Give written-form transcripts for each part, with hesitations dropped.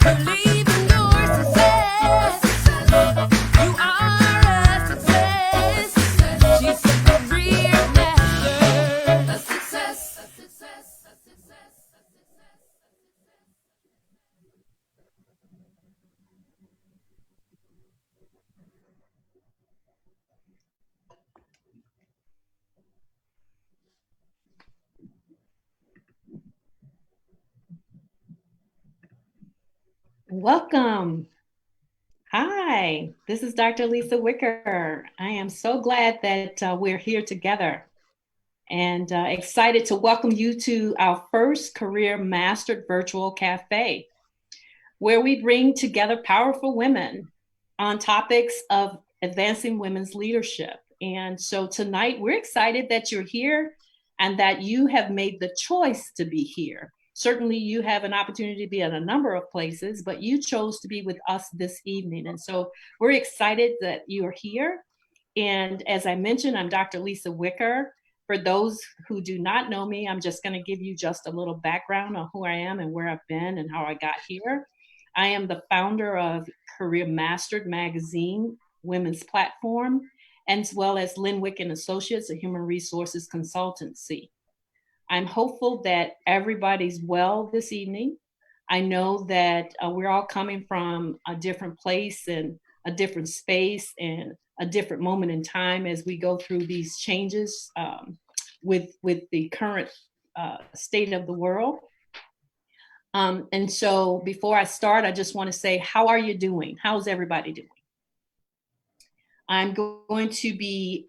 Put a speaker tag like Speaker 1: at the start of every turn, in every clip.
Speaker 1: Believe in your success. You are a success. She's a career master. A success. A success. A success.
Speaker 2: Welcome. Hi, this is Dr. Lisa Wicker. I am so glad that we're here together and excited to welcome you to our first Career Mastered Virtual Cafe, where we bring together powerful women on topics of advancing women's leadership. And so tonight we're excited that you're here and that you have made the choice to be here. Certainly, you have an opportunity to be at a number of places, but you chose to be with us this evening. And so we're excited that you are here. And as I mentioned, I'm Dr. Lisa Wicker. For those who do not know me, I'm just going to give you just a little background on who I am and where I've been and how I got here. I am the founder of Career Mastered Magazine, women's platform, as well as Linwick and Associates, a human resources consultancy. I'm hopeful that everybody's well this evening. I know that we're all coming from a different place and a different space and a different moment in time as we go through these changes with the current state of the world. And so before I start, I just want to say, how are you doing? How's everybody doing? I'm going to be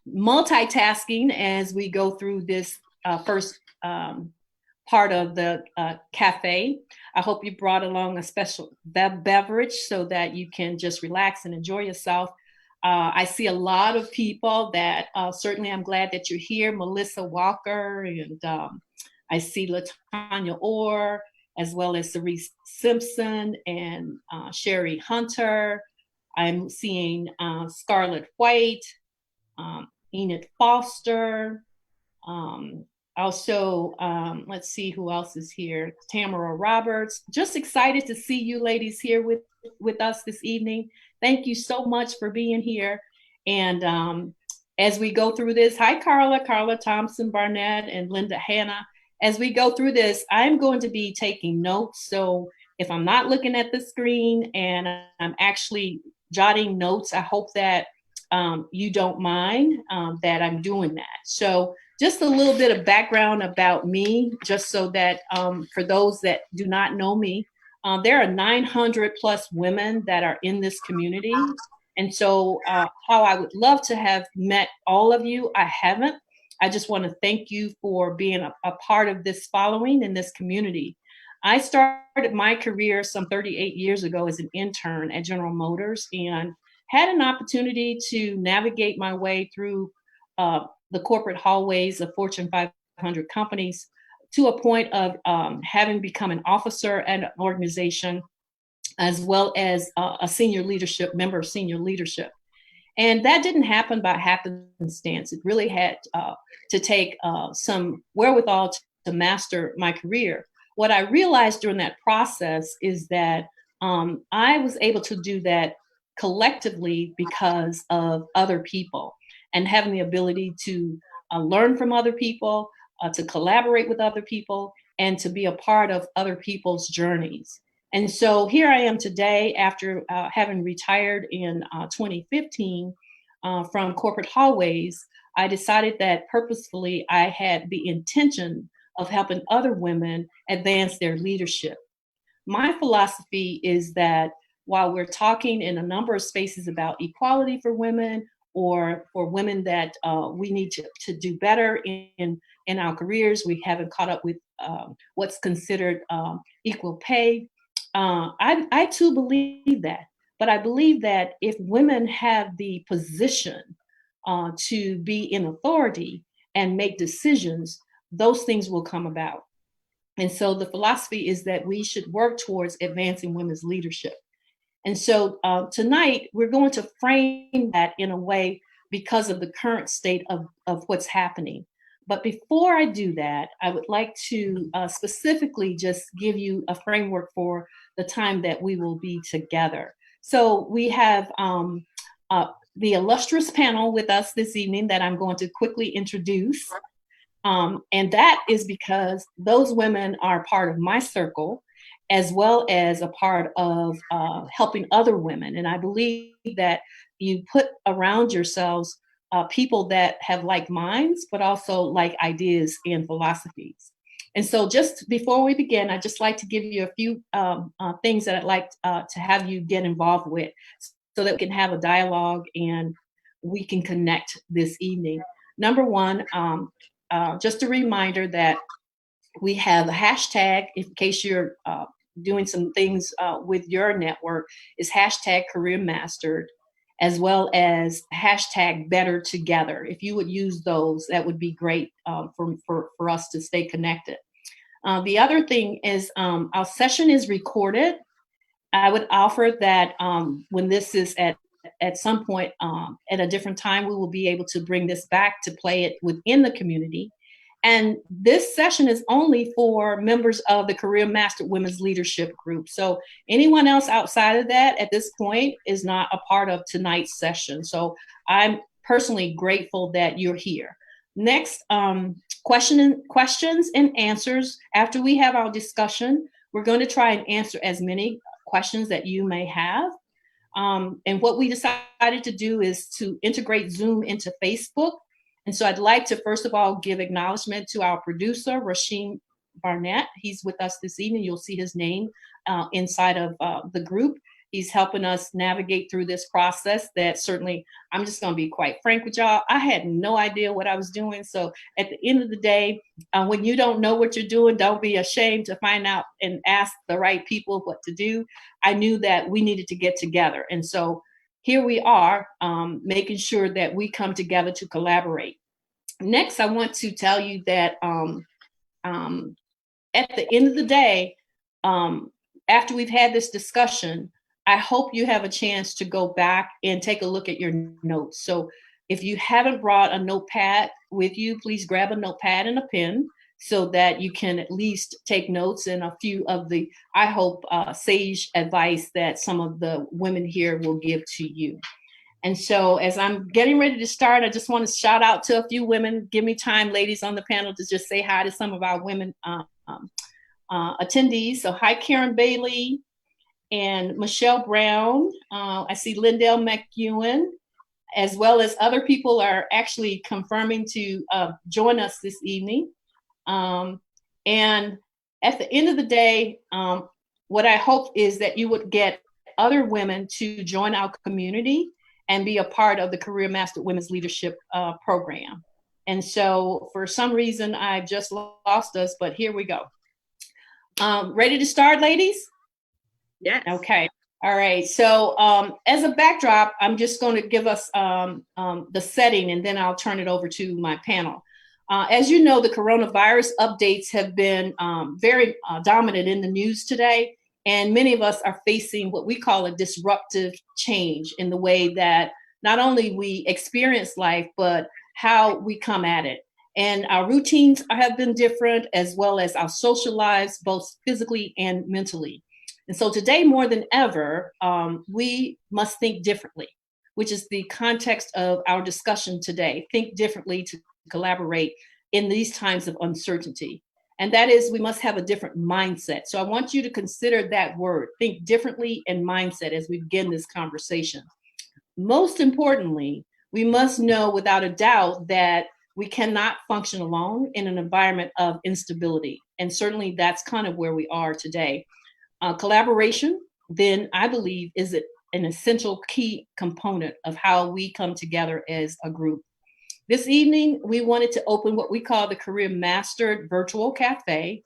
Speaker 2: multitasking as we go through this first part of the cafe. I hope you brought along a special beverage so that you can just relax and enjoy yourself. I see a lot of people that certainly I'm glad that you're here. Melissa Walker and I see Latanya Orr, as well as Cerise Simpson and Sherry Hunter. I'm seeing Scarlett White, Enid Foster. Also, let's see who else is here. Tamara Roberts. Just excited to see you ladies here with us this evening. Thank you so much for being here. And as we go through this, hi Carla Thompson Barnett, and Linda Hanna. As we go through this, I'm going to be taking notes. So if I'm not looking at the screen and I'm actually jotting notes, I hope that you don't mind that I'm doing that. So just a little bit of background about me, just so that for those that do not know me, there are 900 plus women that are in this community. And so how I would love to have met all of you, I haven't. I just want to thank you for being a part of this following in this community. I started my career some 38 years ago as an intern at General Motors and had an opportunity to navigate my way through the corporate hallways of Fortune 500 companies to a point of having become an officer at an organization, as well as a senior leadership member of senior leadership. And that didn't happen by happenstance. It really had to take some wherewithal to master my career. What I realized during that process is that I was able to do that collectively because of other people and having the ability to learn from other people, to collaborate with other people, and to be a part of other people's journeys. And so here I am today after having retired in 2015 from corporate hallways. I decided that purposefully I had the intention of helping other women advance their leadership. My philosophy is that while we're talking in a number of spaces about equality for women or for women that we need to do better in our careers, we haven't caught up with what's considered equal pay. I too believe that, but I believe that if women have the position to be in authority and make decisions, those things will come about. And so the philosophy is that we should work towards advancing women's leadership. And so tonight we're going to frame that in a way because of the current state of what's happening. But before I do that, I would like to specifically just give you a framework for the time that we will be together. So we have the illustrious panel with us this evening that I'm going to quickly introduce. And that is because those women are part of my circle, as well as a part of helping other women. And I believe that you put around yourselves people that have like minds, but also like ideas and philosophies. And so, just before we begin, I'd just like to give you a few things that I'd like to have you get involved with so that we can have a dialogue and we can connect this evening. Number one, just a reminder that we have a hashtag in case you're doing some things with your network is hashtag career mastered, as well as hashtag better together. If you would use those, that would be great for us to stay connected. The other thing is our session is recorded. I would offer that when this is at some point at a different time, we will be able to bring this back to play it within the community. And this session is only for members of the Career Master Women's Leadership Group. So anyone else outside of that at this point is not a part of tonight's session. So I'm personally grateful that you're here. Next, questions and answers. After we have our discussion, we're going to try and answer as many questions that you may have. And what we decided to do is to integrate Zoom into Facebook. And so I'd like to, first of all, give acknowledgement to our producer, Rasheen Barnett. He's with us this evening. You'll see his name inside of the group. He's helping us navigate through this process that certainly, I'm just going to be quite frank with y'all, I had no idea what I was doing. So at the end of the day, when you don't know what you're doing, don't be ashamed to find out and ask the right people what to do. I knew that we needed to get together. And so here we are, making sure that we come together to collaborate. Next, I want to tell you that at the end of the day, after we've had this discussion, I hope you have a chance to go back and take a look at your notes. So if you haven't brought a notepad with you, please grab a notepad and a pen so that you can at least take notes and a few of the, I hope, sage advice that some of the women here will give to you. And so as I'm getting ready to start, I just want to shout out to a few women. Give me time, ladies on the panel, to just say hi to some of our women attendees. So hi, Karen Bailey and Michelle Brown. I see Lindell McEwen, as well as other people are actually confirming to join us this evening. And at the end of the day, what I hope is that you would get other women to join our community and be a part of the Career Master Women's Leadership Program. And so for some reason, I've just lost us, but here we go. Ready to start, ladies?
Speaker 3: Yes.
Speaker 2: Okay. All right. So as a backdrop, I'm just going to give us the setting, and then I'll turn it over to my panel. As you know, the coronavirus updates have been very dominant in the news today. And many of us are facing what we call a disruptive change in the way that not only we experience life, but how we come at it. And our routines have been different, as well as our social lives, both physically and mentally. And so today, more than ever, we must think differently, which is the context of our discussion today. Think differently to collaborate in these times of uncertainty. And that is, we must have a different mindset. So I want you to consider that word, think differently, and mindset as we begin this conversation. Most importantly, we must know without a doubt that we cannot function alone in an environment of instability. And certainly that's kind of where we are today. Collaboration, then, I believe, is an essential key component of how we come together as a group. This evening, we wanted to open what we call the Career Mastered Virtual Cafe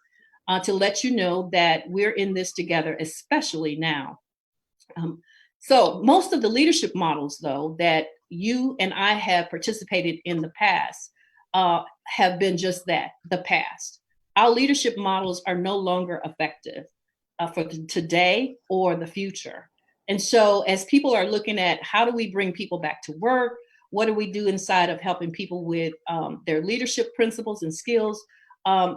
Speaker 2: to let you know that we're in this together, especially now. So most of the leadership models, though, that you and I have participated in the past have been just that, the past. Our leadership models are no longer effective for today or the future. And so as people are looking at how do we bring people back to work, what do we do inside of helping people with their leadership principles and skills,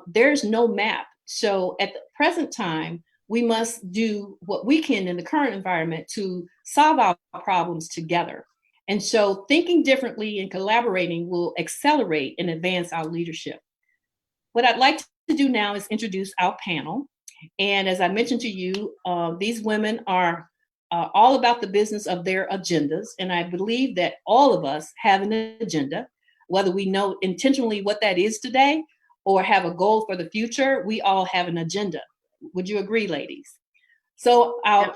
Speaker 2: there's no map. So at the present time, we must do what we can in the current environment to solve our problems together. And so thinking differently and collaborating will accelerate and advance our leadership. What I'd like to do now is introduce our panel. And as I mentioned to you, these women are all about the business of their agendas. And I believe that all of us have an agenda, whether we know intentionally what that is today or have a goal for the future, we all have an agenda. Would you agree, ladies? So our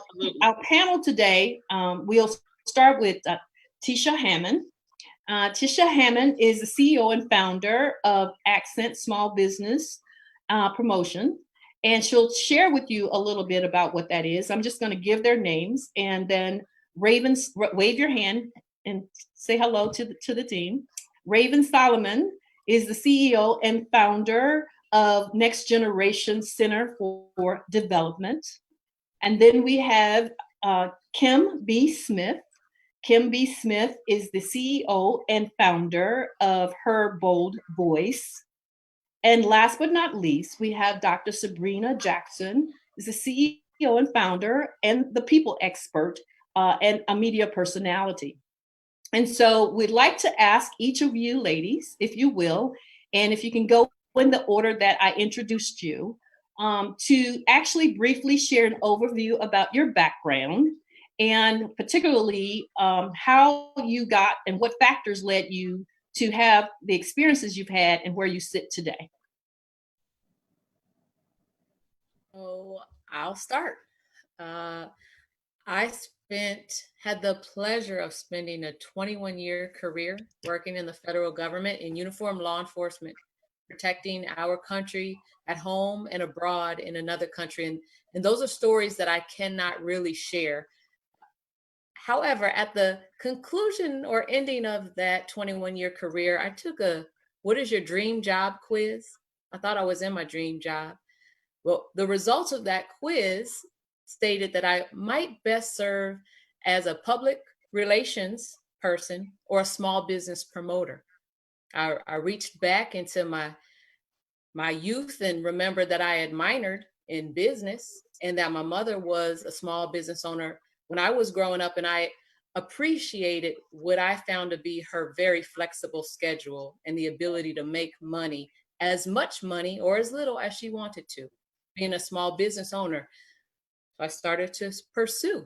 Speaker 2: panel today, we'll start with Tisha Hammond. Tisha Hammond is the CEO and founder of Accent Small Business Promotion, and she'll share with you a little bit about what that is. I'm just going to give their names, and then Raven, wave your hand and say hello to the team. Raven Solomon is the CEO and founder of Next Generation Center for Development. And then we have Kim B. Smith. Kim B. Smith is the CEO and founder of Her Bold Voice. And last but not least, we have Dr. Sabrina Jackson, is the CEO and founder and the people expert and a media personality. And so we'd like to ask each of you ladies, if you will, and if you can go in the order that I introduced you, to actually briefly share an overview about your background and particularly how you got and what factors led you to have the experiences you've had and where you sit today.
Speaker 3: So I'll start. I had the pleasure of spending a 21-year career working in the federal government in uniform law enforcement, protecting our country at home and abroad in another country. And those are stories that I cannot really share. However, at the conclusion or ending of that 21-year career, I took a "What is your dream job?" quiz. I thought I was in my dream job. Well, the results of that quiz stated that I might best serve as a public relations person or a small business promoter. I reached back into my youth and remembered that I had minored in business and that my mother was a small business owner when I was growing up, and I appreciated what I found to be her very flexible schedule and the ability to make money, as much money or as little as she wanted to, being a small business owner. So I started to pursue,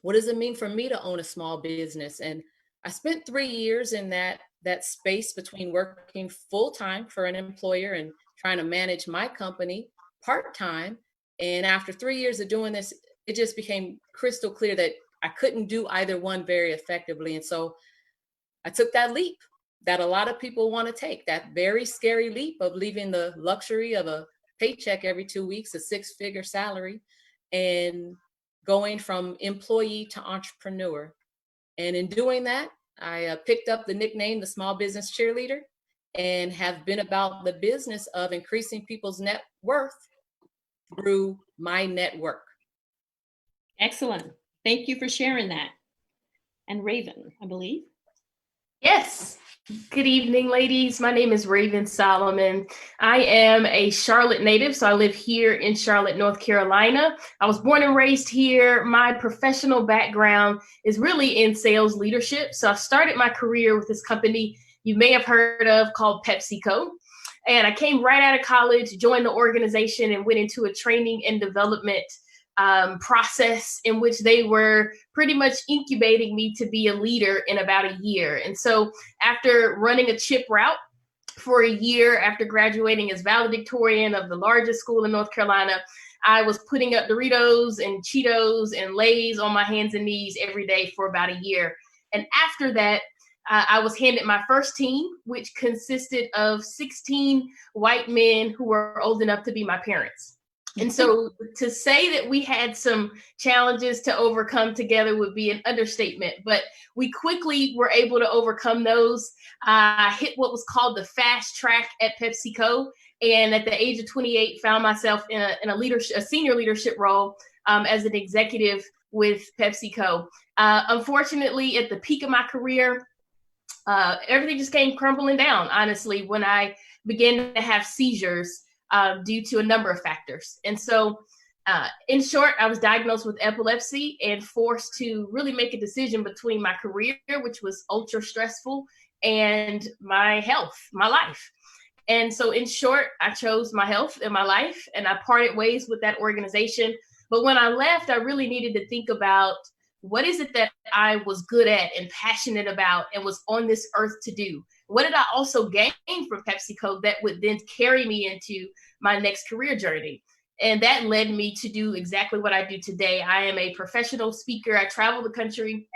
Speaker 3: what does it mean for me to own a small business? And I spent 3 years in that space between working full-time for an employer and trying to manage my company part-time. And after 3 years of doing this, it just became crystal clear that I couldn't do either one very effectively. And so I took that leap that a lot of people want to take, that very scary leap of leaving the luxury of a paycheck every 2 weeks, a six-figure salary, and going from employee to entrepreneur. And in doing that, I picked up the nickname, the Small Business Cheerleader, and have been about the business of increasing people's net worth through my network.
Speaker 2: Excellent. Thank you for sharing that. And Raven, I believe.
Speaker 4: Yes. Good evening, ladies. My name is Raven Solomon. I am a Charlotte native, so I live here in Charlotte, North Carolina. I was born and raised here. My professional background is really in sales leadership. So I started my career with this company you may have heard of called Pepsico. And I came right out of college, joined the organization, and went into a training and development process in which they were pretty much incubating me to be a leader in about a year. And so after running a chip route for a year, after graduating as valedictorian of the largest school in North Carolina, I was putting up Doritos and Cheetos and Lay's on my hands and knees every day for about a year. And after that, I was handed my first team, which consisted of 16 white men who were old enough to be my parents. And so to say that we had some challenges to overcome together would be an understatement, but we quickly were able to overcome those. I hit what was called the fast track at PepsiCo. And at the age of 28, found myself in a senior leadership role as an executive with PepsiCo. Unfortunately, at the peak of my career, everything just came crumbling down, honestly, when I began to have seizures due to a number of factors. And so, in short, I was diagnosed with epilepsy and forced to really make a decision between my career, which was ultra stressful, and my health, my life. And so, in short, I chose my health and my life, and I parted ways with that organization. But when I left, I really needed to think about what is it that I was good at and passionate about and was on this earth to do? What did I also gain from PepsiCo that would then carry me into my next career journey? And that led me to do exactly what I do today. I am a professional speaker. I travel the country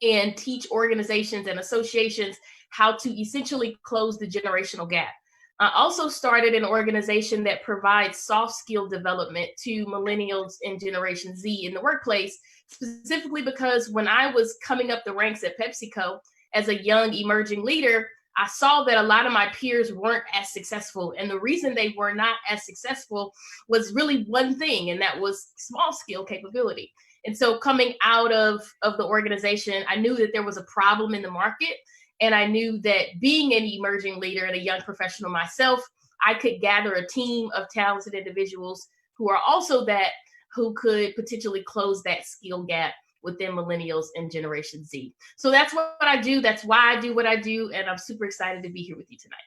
Speaker 4: and teach organizations and associations how to essentially close the generational gap. I also started an organization that provides soft skill development to millennials and Generation Z in the workplace, specifically because when I was coming up the ranks at PepsiCo as a young emerging leader, I saw that a lot of my peers weren't as successful. And the reason they were not as successful was really one thing, and that was small skill capability. And so coming out of the organization, I knew that there was a problem in the market. And I knew that being an emerging leader and a young professional myself, I could gather a team of talented individuals who are also that, who could potentially close that skill gap within millennials and Generation Z. So that's what I do. That's why I do what I do. And I'm super excited to be here with you tonight.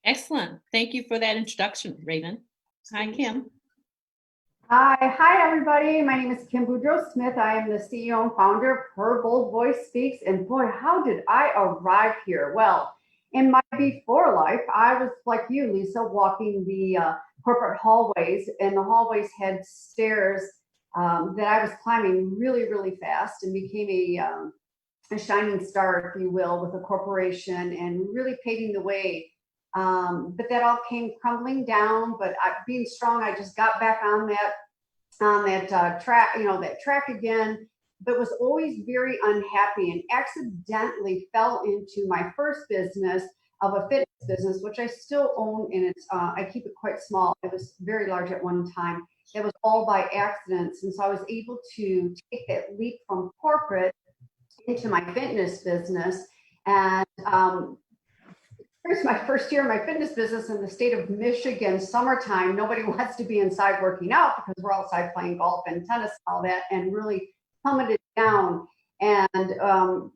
Speaker 2: Excellent. Thank you for that introduction, Raven. Hi, Kim.
Speaker 5: Hi, everybody. My name is Kim Boudreau Smith. I am the CEO and founder of Her Bold Voice Speaks. And boy, how did I arrive here? Well, in my before life, I was like you, Lisa, walking the corporate hallways, and the hallways had stairs that I was climbing really, really fast, and became a shining star, if you will, with a corporation and really paving the way. But that all came crumbling down. But being strong, I just got back on that track, that track again, but was always very unhappy and accidentally fell into my first business of a fitness business, which I still own. And I keep it quite small. It was very large at one time. It was all by accidents. And so I was able to take that leap from corporate into my fitness business. And here's my first year in my fitness business in the state of Michigan, summertime. Nobody wants to be inside working out because we're outside playing golf and tennis and all that, and really plummeted down. And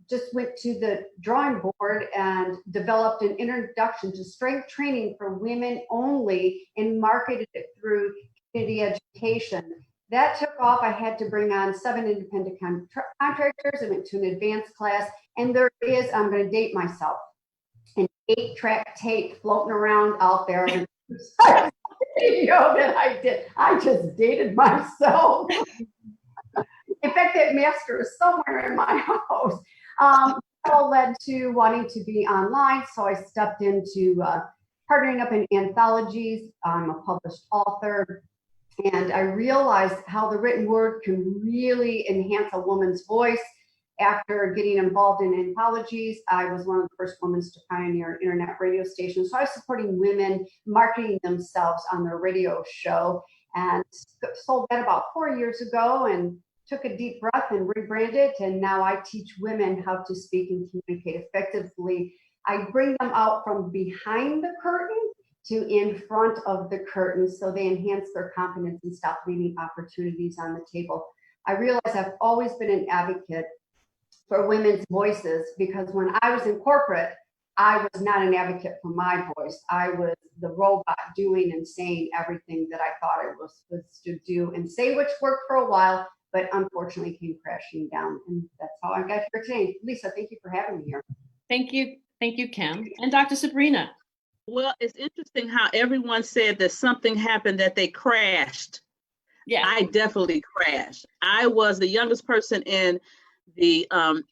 Speaker 5: just went to the drawing board and developed an introduction to strength training for women only and marketed it through community education. That took off. I had to bring on 7 independent contractors. I went to an advanced class, and there is, I'm going to date myself, an 8-track tape floating around out there. Video that I did. I just dated myself. In fact, that master is somewhere in my house. All led to wanting to be online, so I stepped into partnering up in anthologies. I'm a published author, and I realized how the written word can really enhance a woman's voice. After getting involved in anthologies, I was one of the first women to pioneer an internet radio station. So I was supporting women marketing themselves on their radio show, and sold that about 4 years ago, and took a deep breath and rebranded. And now I teach women how to speak and communicate effectively. I bring them out from behind the curtain to in front of the curtain, so they enhance their confidence and stop leaving opportunities on the table. I realize I've always been an advocate for women's voices, because when I was in corporate, I was not an advocate for my voice. I was the robot doing and saying everything that I thought I was supposed to do and say, which worked for a while, but unfortunately came crashing down. And that's how I got here today. Lisa, thank you for having me here.
Speaker 2: Thank you. Thank you, Kim. And Dr. Sabrina.
Speaker 6: Well, it's interesting how everyone said that something happened, that they crashed.
Speaker 2: Yeah.
Speaker 6: I definitely crashed. I was the youngest person in the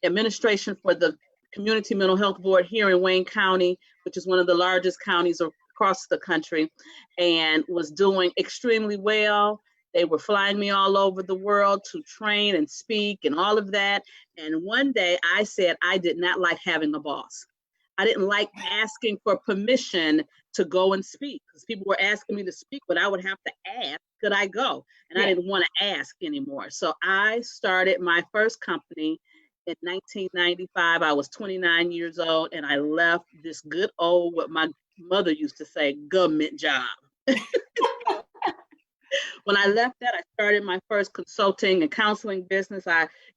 Speaker 6: administration for the Community Mental Health Board here in Wayne County, which is one of the largest counties across the country, and was doing extremely well. They were flying me all over the world to train and speak and all of that. And one day I said I did not like having a boss. I didn't like asking for permission to go and speak, because people were asking me to speak, but I would have to ask, could I go? And I didn't want to ask anymore. So I started my first company In 1995, I was 29 years old, and I left this good old, what my mother used to say, government job. When I left that, I started my first consulting and counseling business.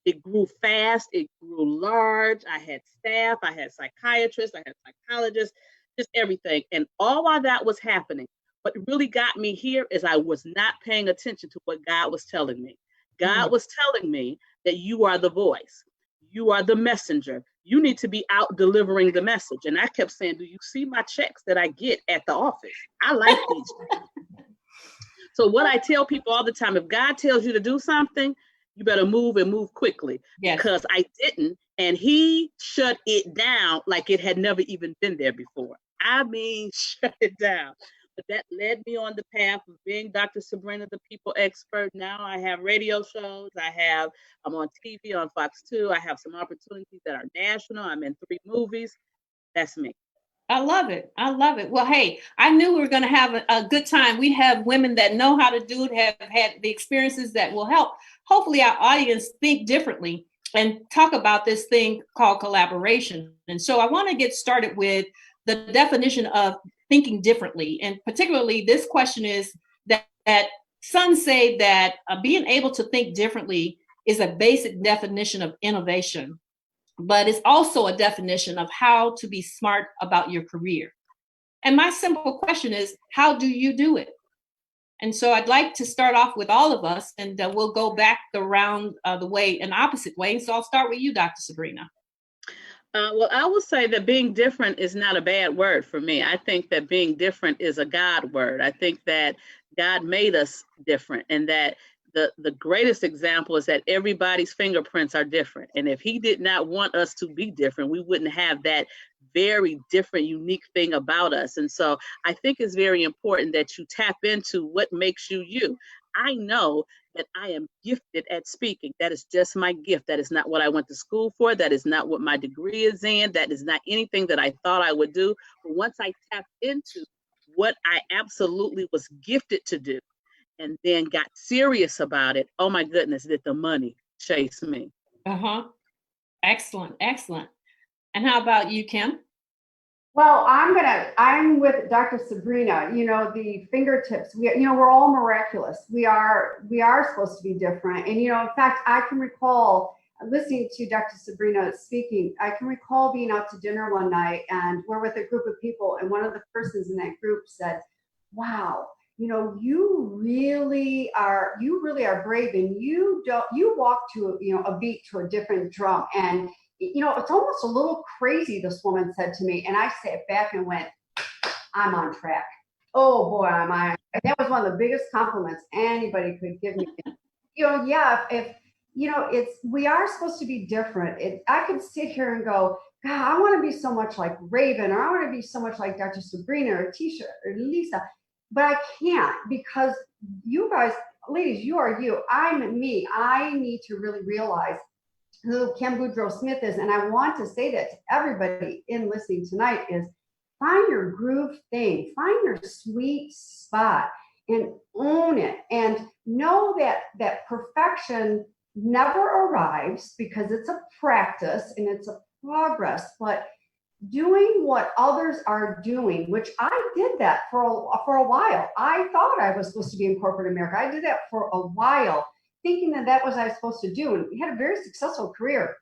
Speaker 6: It grew fast, it grew large. I had staff, I had psychiatrists, I had psychologists, just everything. And all while that was happening, what really got me here is I was not paying attention to what God was telling me. God was telling me that you are the voice, you are the messenger. You need to be out delivering the message. And I kept saying, do you see my checks that I get at the office? I like these checks. So what I tell people all the time, if God tells you to do something, you better move and move quickly.
Speaker 2: Yes.
Speaker 6: Because I didn't, and he shut it down like it had never even been there before. I mean, shut it down. But that led me on the path of being Dr. Sabrina, the people expert. Now I have radio shows. I'm on TV on Fox 2. I have some opportunities that are national. I'm in 3 movies. That's me.
Speaker 2: I love it. I love it. Well, hey, I knew we were going to have a good time. We have women that know how to do it, have had the experiences that will help, hopefully, our audience think differently and talk about this thing called collaboration. And so I want to get started with the definition of thinking differently. And particularly, this question is that some say that being able to think differently is a basic definition of innovation, but it's also a definition of how to be smart about your career. And my simple question is, how do you do it? And so I'd like to start off with all of us, and we'll go back around the way, an opposite way. So I'll start with you, Dr. Sabrina.
Speaker 6: Well, I will say that being different is not a bad word for me. I think that being different is a God word. I think that God made us different, and that the greatest example is that everybody's fingerprints are different. And if he did not want us to be different, we wouldn't have that very different, unique thing about us. And so I think it's very important that you tap into what makes you you. I know that I am gifted at speaking. That is just my gift. That is not what I went to school for. That is not what my degree is in. That is not anything that I thought I would do. But once I tapped into what I absolutely was gifted to do, and then got serious about it, oh my goodness, did the money chase me.
Speaker 2: Excellent, excellent. And how about you, Kim?
Speaker 5: Well, I'm with Dr. Sabrina. You know, the fingertips, we're all miraculous. We are supposed to be different. And, in fact, I can recall listening to Dr. Sabrina speaking. I can recall being out to dinner one night, and we're with a group of people, and one of the persons in that group said, wow, you really are brave, and you walk to a beat to a different drum, and it's almost a little crazy, this woman said to me. And I sat back and went, I'm on track. Oh boy, am I. That was one of the biggest compliments anybody could give me. We are supposed to be different. I could sit here and go, God, I want to be so much like Raven, or I want to be so much like Dr. Sabrina or Tisha or Lisa. But I can't, because you guys, ladies, you are you. I'm me. I need to really realize who Kim Boudreau Smith is. And I want to say that to everybody in listening tonight is, find your groove thing, find your sweet spot and own it. And know that perfection never arrives, because it's a practice and it's a progress. But doing what others are doing, which I did that for a while. I thought I was supposed to be in corporate America. I did that for a while, thinking that was what I was supposed to do. And we had a very successful career,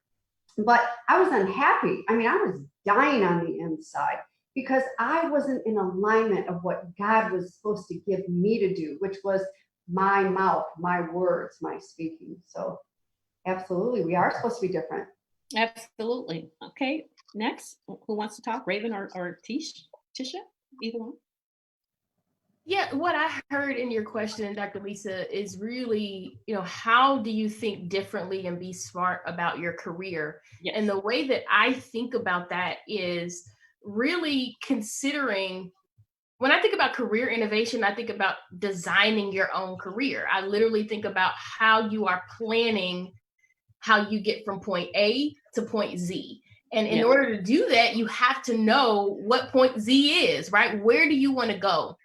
Speaker 5: but I was unhappy. I mean, I was dying on the inside because I wasn't in alignment of what God was supposed to give me to do, which was my mouth, my words, my speaking. So absolutely, we are supposed to be different.
Speaker 2: Absolutely. Okay. Next, who wants to talk? Raven or Tisha? Either one.
Speaker 4: Yeah, what I heard in your question, Dr. Lisa, is really, how do you think differently and be smart about your career?
Speaker 2: Yes.
Speaker 4: And the way that I think about that is really considering, when I think about career innovation, I think about designing your own career. I literally think about how you are planning how you get from point A to point Z. And in order to do that, you have to know what point Z is, right? Where do you want to go?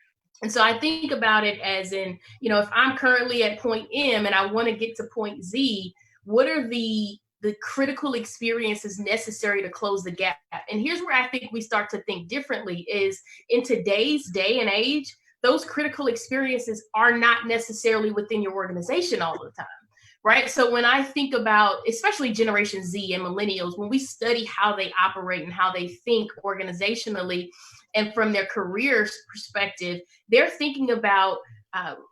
Speaker 4: And so I think about it as in, if I'm currently at point M and I want to get to point Z, what are the the critical experiences necessary to close the gap. And here's where I think we start to think differently is in today's day and age, those critical experiences are not necessarily within your organization all the time. Right. So when I think about, especially Generation Z and millennials, when we study how they operate and how they think organizationally and from their career perspective, they're thinking about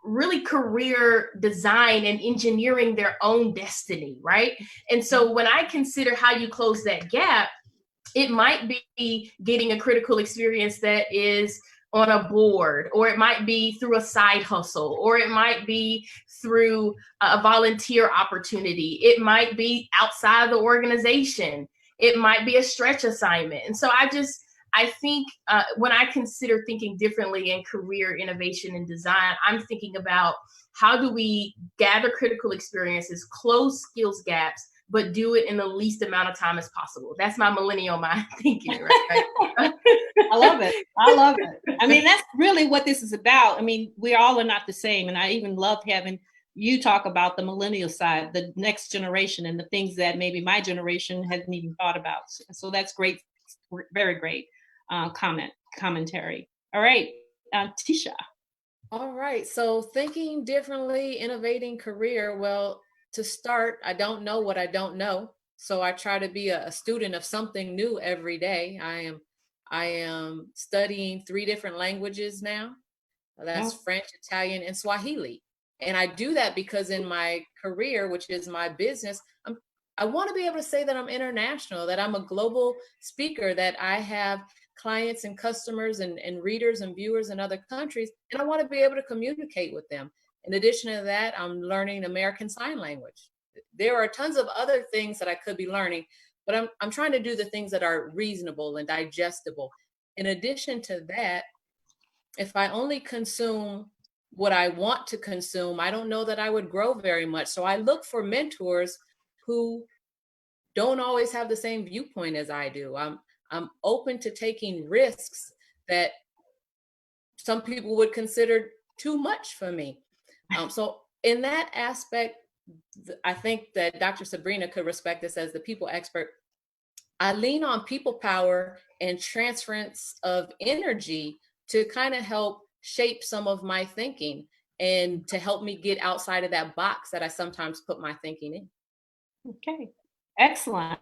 Speaker 4: really career design and engineering their own destiny. Right. And so when I consider how you close that gap, it might be getting a critical experience that is on a board, or it might be through a side hustle, or it might be through a volunteer opportunity. It might be outside of the organization. It might be a stretch assignment. And so I think when I consider thinking differently in career innovation and design, I'm thinking about how do we gather critical experiences, close skills gaps, but do it in the least amount of time as possible. That's my millennial mind thinking, right?
Speaker 2: I love it. I love it. I mean, that's really what this is about. I mean, we all are not the same. And I even love having you talk about the millennial side, the next generation, and the things that maybe my generation hasn't even thought about. So that's great. Very great commentary. All right, Tisha.
Speaker 3: All right. So thinking differently, innovating career. Well, to start, I don't know what I don't know. So I try to be a student of something new every day. I am studying 3 different languages now. That's French, Italian, and Swahili. And I do that because in my career, which is my business, I want to be able to say that I'm international, that I'm a global speaker, that I have clients and customers and readers and viewers in other countries, and I want to be able to communicate with them. In addition to that, I'm learning American Sign Language. There are tons of other things that I could be learning, but I'm trying to do the things that are reasonable and digestible. In addition to that, if I only consume what I want to consume, I don't know that I would grow very much. So I look for mentors who don't always have the same viewpoint as I do. I'm open to taking risks that some people would consider too much for me. So in that aspect, I think that Dr. Sabrina could respect this as the people expert. I lean on people power and transference of energy to kind of help shape some of my thinking and to help me get outside of that box that I sometimes put my thinking in.
Speaker 2: Okay, excellent.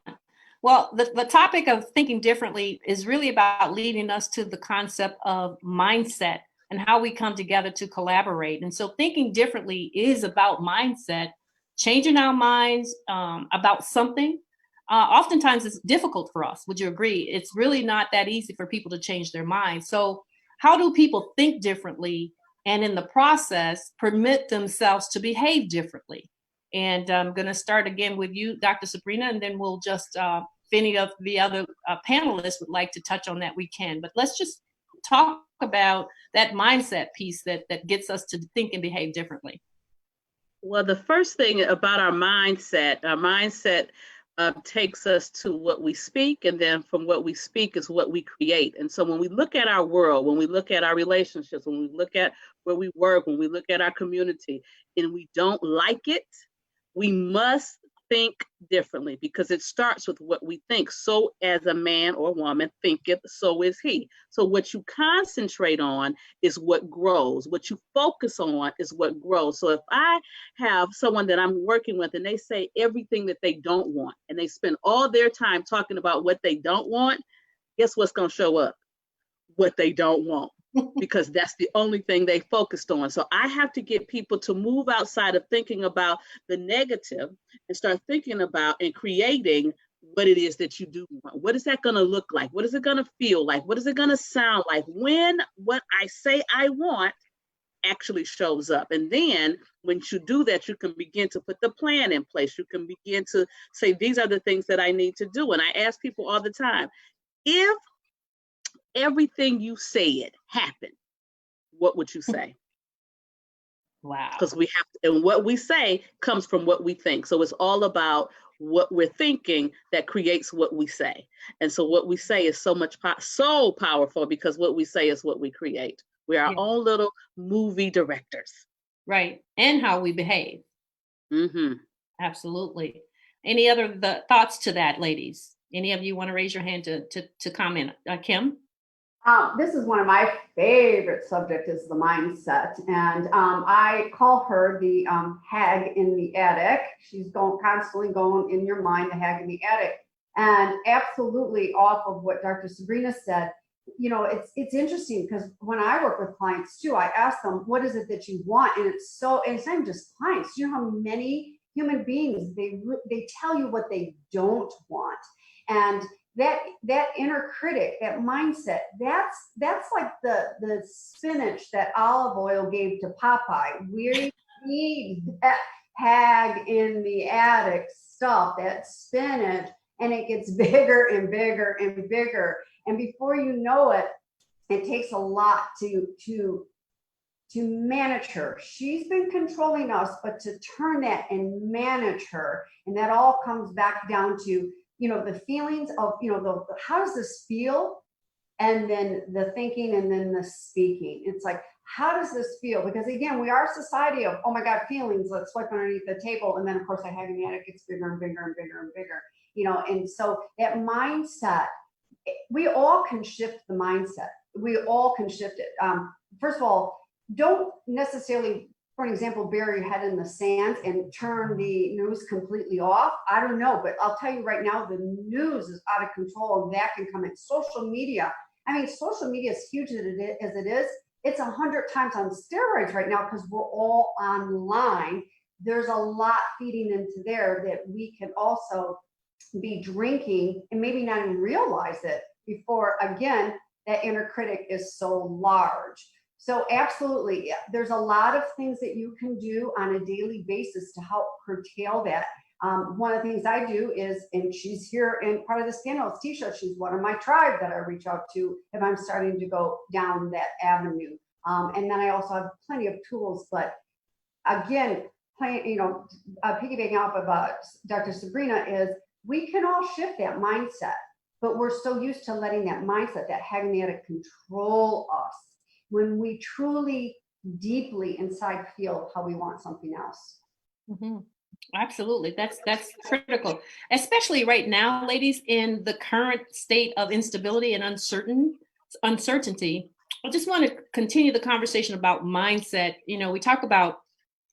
Speaker 2: Well, the topic of thinking differently is really about leading us to the concept of mindset and how we come together to collaborate. And so thinking differently is about mindset, changing our minds about something. Oftentimes it's difficult for us. Would you agree? It's really not that easy for people to change their minds. So how do people think differently and in the process permit themselves to behave differently? And I'm going to start again with you, Dr. Sabrina, and then we'll just, if any of the other panelists would like to touch on that, we can. But let's just talk about that mindset piece that gets us to think and behave differently.
Speaker 6: Well, the first thing about our mindset takes us to what we speak, and then from what we speak is what we create. And so when we look at our world, when we look at our relationships, when we look at where we work, when we look at our community, and we don't like it, we must think differently because it starts with what we think. So as a man or woman thinketh, so is he. So what you concentrate on is what grows. What you focus on is what grows. So if I have someone that I'm working with and they say everything that they don't want, and they spend all their time talking about what they don't want, guess what's going to show up? What they don't want. Because that's the only thing they focused on. So I have to get people to move outside of thinking about the negative and start thinking about and creating what it is that you do want. What is that going to look like? What is it going to feel like? What is it going to sound like when what I say I want actually shows up? And then when you do that, you can begin to put the plan in place. You can begin to say, these are the things that I need to do. And I ask people all the time, if everything you said happened, what would you say?
Speaker 2: Wow.
Speaker 6: Because we have to, and what we say comes from what we think. So it's all about what we're thinking that creates what we say. And so what we say is so powerful because what we say is what we create. We're our own little movie directors.
Speaker 2: Right. And how we behave.
Speaker 6: Mm-hmm.
Speaker 2: Absolutely. Any other thoughts to that, ladies? Any of you want to raise your hand to comment? Kim?
Speaker 5: This is one of my favorite subjects, is the mindset. And I call her the hag in the attic. She's constantly going in your mind, the hag in the attic. And absolutely off of what Dr. Sabrina said, you know, it's interesting because when I work with clients too, I ask them, what is it that you want? And it's not even just clients. You know how many human beings, they tell you what they don't want. And that inner critic, that mindset, that's like the spinach that olive oil gave to Popeye. We need that hag in the attic stuff, that spinach, and it gets bigger and bigger and bigger. And before you know it, it takes a lot to manage her. She's been controlling us, but to turn that and manage her, and that all comes back down to, you know, the feelings of, you know, the how does this feel? And then the thinking, and then the speaking. It's like, how does this feel? Because again, we are a society of, oh my God, feelings, let's swipe underneath the table. And then of course I have in the attic, it's bigger and bigger and bigger and bigger, you know. And so that mindset, we all can shift the mindset. We all can shift it. First of all, don't necessarily, for an example, bury your head in the sand and turn the news completely off. I don't know, but I'll tell you right now, the news is out of control, and that can come in. Social media. I mean, social media is huge as it is. It's 100 times on steroids right now because we're all online. There's a lot feeding into there that we can also be drinking and maybe not even realize it before, again, that inner critic is so large. So absolutely, there's a lot of things that you can do on a daily basis to help curtail that. One of the things I do is, and she's here in part of the Scandalous T-shirt, she's one of my tribe that I reach out to if I'm starting to go down that avenue. And then I also have plenty of tools, but again, piggybacking off of Dr. Sabrina, is we can all shift that mindset, but we're so used to letting that mindset, that having that control us, when we truly deeply inside feel how we want something else.
Speaker 2: Mm-hmm. Absolutely. That's critical, especially right now, ladies, in the current state of instability and uncertainty. I just want to continue the conversation about mindset. You know, we talk about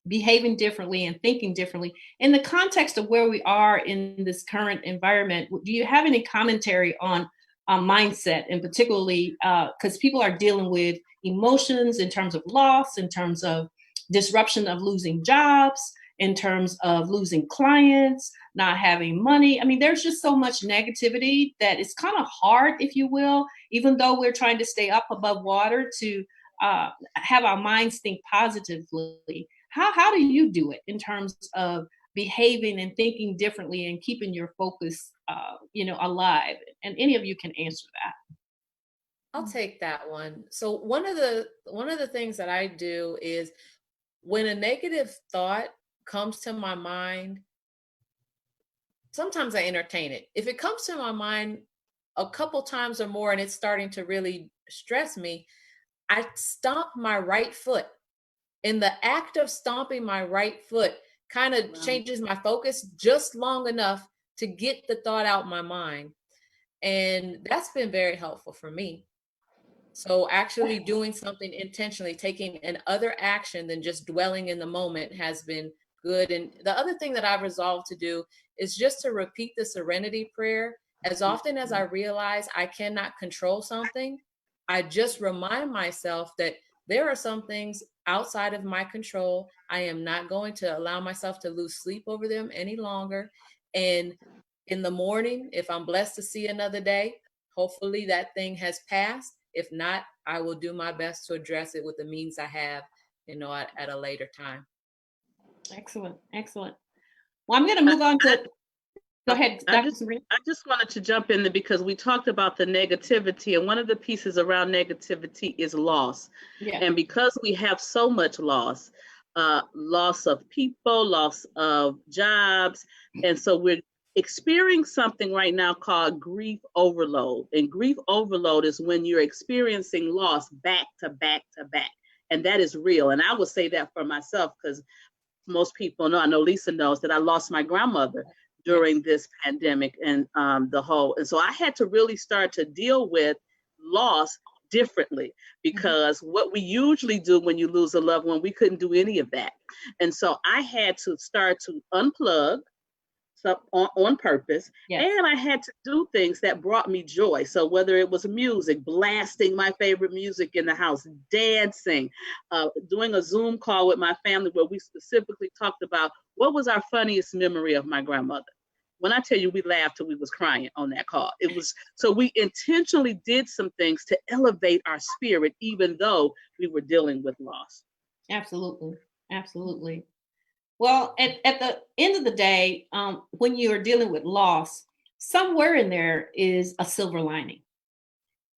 Speaker 2: behaving differently and thinking differently in the context of where we are in this current environment. Do you have any commentary on mindset, and particularly because people are dealing with emotions in terms of loss, in terms of disruption of losing jobs, in terms of losing clients, not having money. I mean, there's just so much negativity that it's kind of hard, if you will, even though we're trying to stay up above water, to have our minds think positively. How do you do it in terms of behaving and thinking differently and keeping your focus, alive? And any of you can answer that.
Speaker 3: I'll take that one. So one of the things that I do is, when a negative thought comes to my mind, sometimes I entertain it. If it comes to my mind a couple times or more and it's starting to really stress me, I stomp my right foot. In the act of stomping my right foot kind of changes my focus just long enough to get the thought out my mind. And that's been very helpful for me. So actually doing something intentionally, taking an other action than just dwelling in the moment, has been good. And the other thing that I've resolved to do is just to repeat the serenity prayer. As often as I realize I cannot control something, I just remind myself that there are some things outside of my control. I am not going to allow myself to lose sleep over them any longer. And in the morning, if I'm blessed to see another day, hopefully that thing has passed. If not, I will do my best to address it with the means I have, at a later time.
Speaker 2: Excellent. Well, I'm going to move on to. Go ahead, Dr. Sabrina.
Speaker 6: I just wanted to jump in there because we talked about the negativity, and one of the pieces around negativity is loss. Yeah. And because we have so much loss of people, loss of jobs, and so we're experiencing something right now called grief overload. And grief overload is when you're experiencing loss back to back to back, and that is real. And I would say that for myself, because most people know, I know Lisa knows that I lost my grandmother during this pandemic and and so I had to really start to deal with loss differently, because what we usually do when you lose a loved one, we couldn't do any of that. And so I had to start to unplug on purpose.
Speaker 2: Yes.
Speaker 6: And I had to do things that brought me joy. So whether it was music, blasting my favorite music in the house, dancing, doing a Zoom call with my family where we specifically talked about what was our funniest memory of my grandmother. When I tell you we laughed till we was crying on that call, it was, so we intentionally did some things to elevate our spirit, even though we were dealing with loss.
Speaker 2: Absolutely. Absolutely. Well, at the end of the day, when you're dealing with loss, somewhere in there is a silver lining.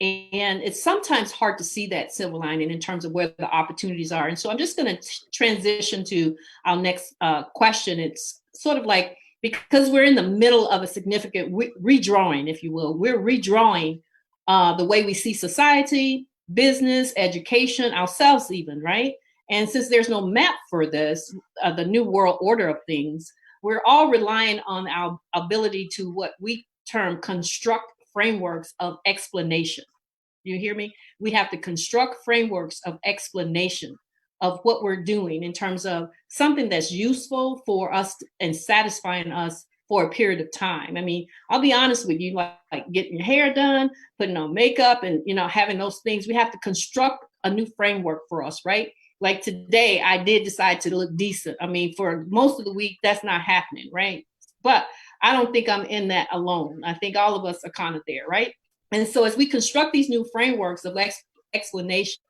Speaker 2: And it's sometimes hard to see that silver lining in terms of where the opportunities are. And so I'm just going to transition to our next question. It's sort of like, because we're in the middle of a significant redrawing, if you will, we're redrawing the way we see society, business, education, ourselves even, right? And since there's no map for this, the new world order of things, we're all relying on our ability to what we term construct frameworks of explanation. You hear me? We have to construct frameworks of explanation of what we're doing in terms of something that's useful for us and satisfying us for a period of time. I mean, I'll be honest with you, like getting your hair done, putting on makeup and, having those things, we have to construct a new framework for us, right? Like today, I did decide to look decent. I mean, for most of the week, that's not happening, right? But I don't think I'm in that alone. I think all of us are kind of there, right? And so as we construct these new frameworks of explanation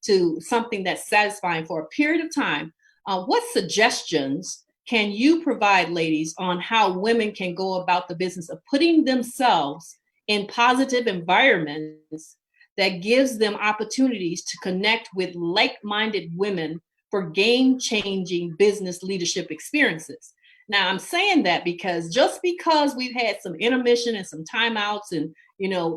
Speaker 2: to something that's satisfying for a period of time, what suggestions can you provide, ladies, on how women can go about the business of putting themselves in positive environments that gives them opportunities to connect with like-minded women for game-changing business leadership experiences? Now, I'm saying that because just because we've had some intermission and some timeouts and,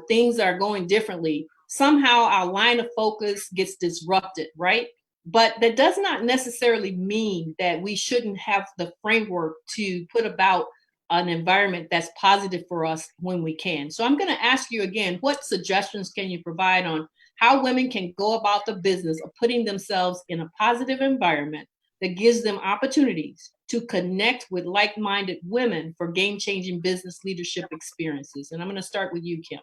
Speaker 2: things are going differently, somehow our line of focus gets disrupted, right? But that does not necessarily mean that we shouldn't have the framework to put about an environment that's positive for us when we can. So I'm going to ask you again, what suggestions can you provide on how women can go about the business of putting themselves in a positive environment that gives them opportunities to connect with like-minded women for game-changing business leadership experiences? And I'm going to start with you, Kim.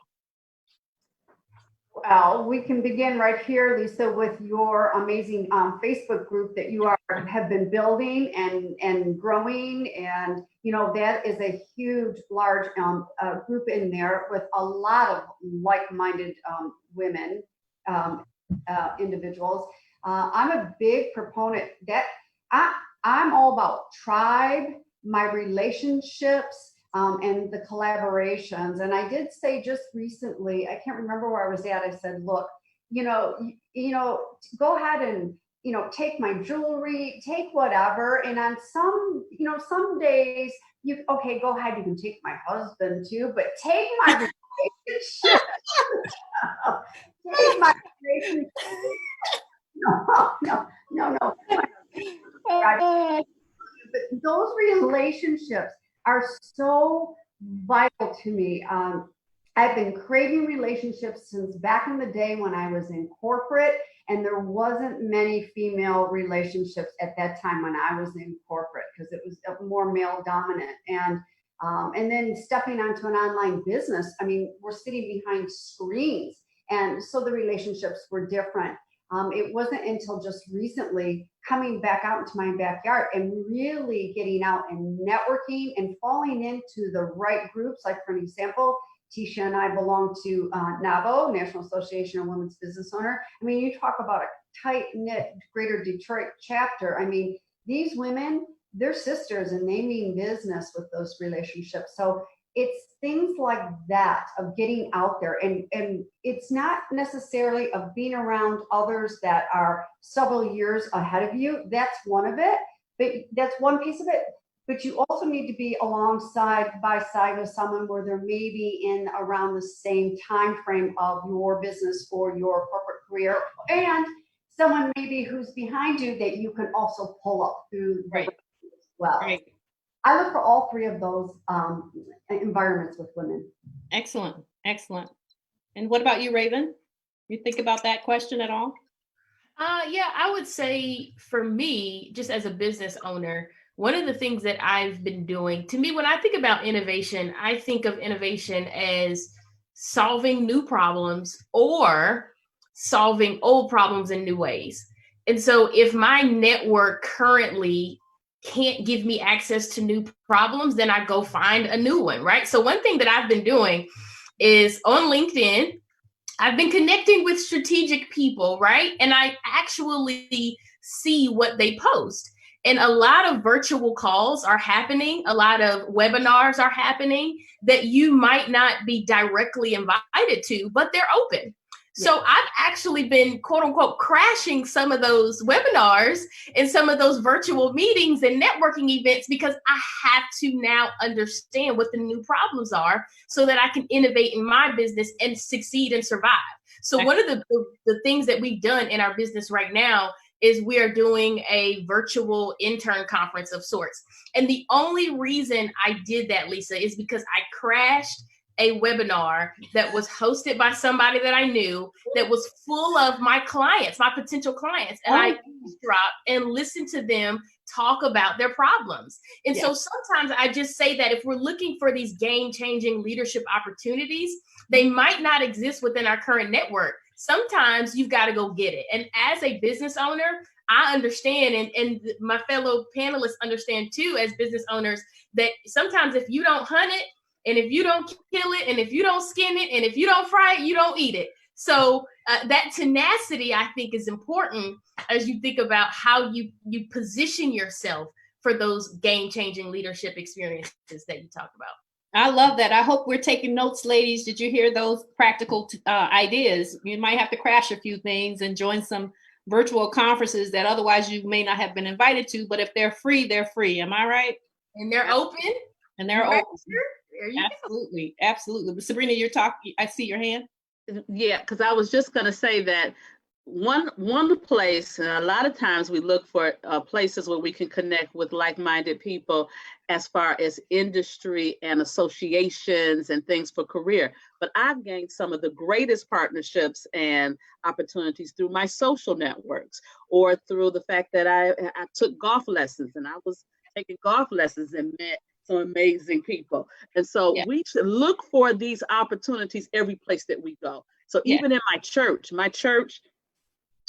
Speaker 5: Well, we can begin right here, Lisa, with your amazing Facebook group that you have been building and growing. And, that is a huge, large group in there with a lot of like-minded women, individuals. I'm a big proponent that I'm all about tribe, my relationships, and the collaborations. And I did say just recently, I can't remember where I was at. I said, look, go ahead and, take my jewelry, take whatever. And on some, some days go ahead. You can take my husband too, but take my relationship. Take my relationship. No. But those relationships are so vital to me. I've been craving relationships since back in the day when I was in corporate, and there wasn't many female relationships at that time when I was in corporate because it was more male dominant. And then stepping onto an online business, I mean, we're sitting behind screens, and so the relationships were different. It wasn't until just recently coming back out into my backyard and really getting out and networking and falling into the right groups. Like, for an example, Tisha and I belong to NABO, National Association of Women's Business Owner. I mean, you talk about a tight-knit Greater Detroit chapter. I mean, these women, they're sisters and they mean business with those relationships. So it's things like that of getting out there, and it's not necessarily of being around others that are several years ahead of you. That's one of it, but that's one piece of it. But you also need to be alongside by side with someone where they're maybe in around the same time frame of your business or your corporate career, and someone maybe who's behind you that you can also pull up through.
Speaker 2: Right.
Speaker 5: Well.
Speaker 2: Right.
Speaker 5: I look for all three of those environments with women.
Speaker 2: Excellent, excellent. And what about you, Raven? You think about that question at all?
Speaker 4: Yeah, I would say for me, just as a business owner, one of the things that I've been doing, to me, when I think about innovation, I think of innovation as solving new problems or solving old problems in new ways. And so if my network currently can't give me access to new problems, then I go find a new one, right? So one thing that I've been doing is on LinkedIn, I've been connecting with strategic people, right? And I actually see what they post. And a lot of virtual calls are happening, a lot of webinars are happening that you might not be directly invited to, but they're open. So I've actually been, quote unquote, crashing some of those webinars and some of those virtual meetings and networking events because I have to now understand what the new problems are so that I can innovate in my business and succeed and survive. So one of the things that we've done in our business right now is we are doing a virtual intern conference of sorts. And the only reason I did that, Lisa, is because I crashed a webinar that was hosted by somebody that I knew that was full of my clients, my potential clients. And I eavesdropped and listened to them talk about their problems. And so sometimes I just say that if we're looking for these game-changing leadership opportunities, they might not exist within our current network. Sometimes you've got to go get it. And as a business owner, I understand, and my fellow panelists understand too, as business owners, that sometimes if you don't hunt it, and if you don't kill it, and if you don't skin it, and if you don't fry it, you don't eat it. So that tenacity, I think, is important as you think about how you position yourself for those game-changing leadership experiences that you talk about.
Speaker 2: I love that. I hope we're taking notes, ladies. Did you hear those practical ideas? You might have to crash a few things and join some virtual conferences that otherwise you may not have been invited to, but if they're free, they're free. Am I right?
Speaker 4: And they're open.
Speaker 2: And they're open.
Speaker 4: Absolutely.
Speaker 2: Absolutely. But Sabrina, you're talking, I see your hand.
Speaker 6: Yeah, because I was just going to say that one place, and a lot of times we look for places where we can connect with like-minded people as far as industry and associations and things for career. But I've gained some of the greatest partnerships and opportunities through my social networks or through the fact that I took golf lessons and I was taking golf lessons and met some amazing people. And so we should look for these opportunities every place that we go. So even in my church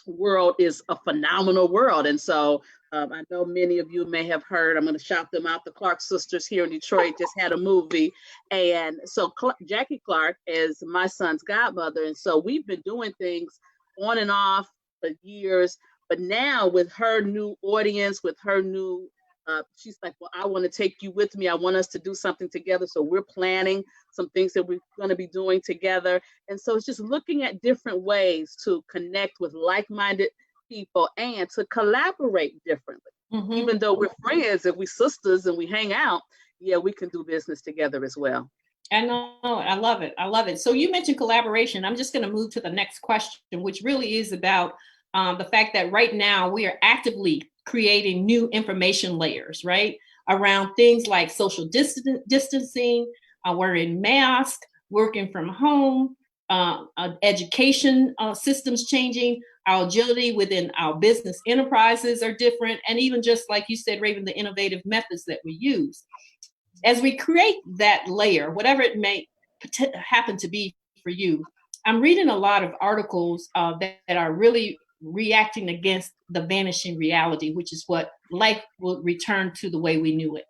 Speaker 6: world is a phenomenal world. And so I know many of you may have heard, I'm going to shout them out. The Clark sisters here in Detroit just had a movie. And so Jackie Clark is my son's godmother. And so we've been doing things on and off for years, but now with her new audience, with her new she's like, well, I want to take you with me. I want us to do something together. So we're planning some things that we're going to be doing together. And so it's just looking at different ways to connect with like-minded people and to collaborate differently. Mm-hmm. Even though we're friends and we're sisters and we hang out, we can do business together as well.
Speaker 2: I know. I love it. I love it. So you mentioned collaboration. I'm just going to move to the next question, which really is about the fact that right now we are actively creating new information layers, right? Around things like social distancing, wearing masks, working from home, education systems changing, our agility within our business enterprises are different, and even just like you said, Raven, the innovative methods that we use. As we create that layer, whatever it may happen to be for you, I'm reading a lot of articles that are really reacting against the vanishing reality, which is what life will return to the way we knew it.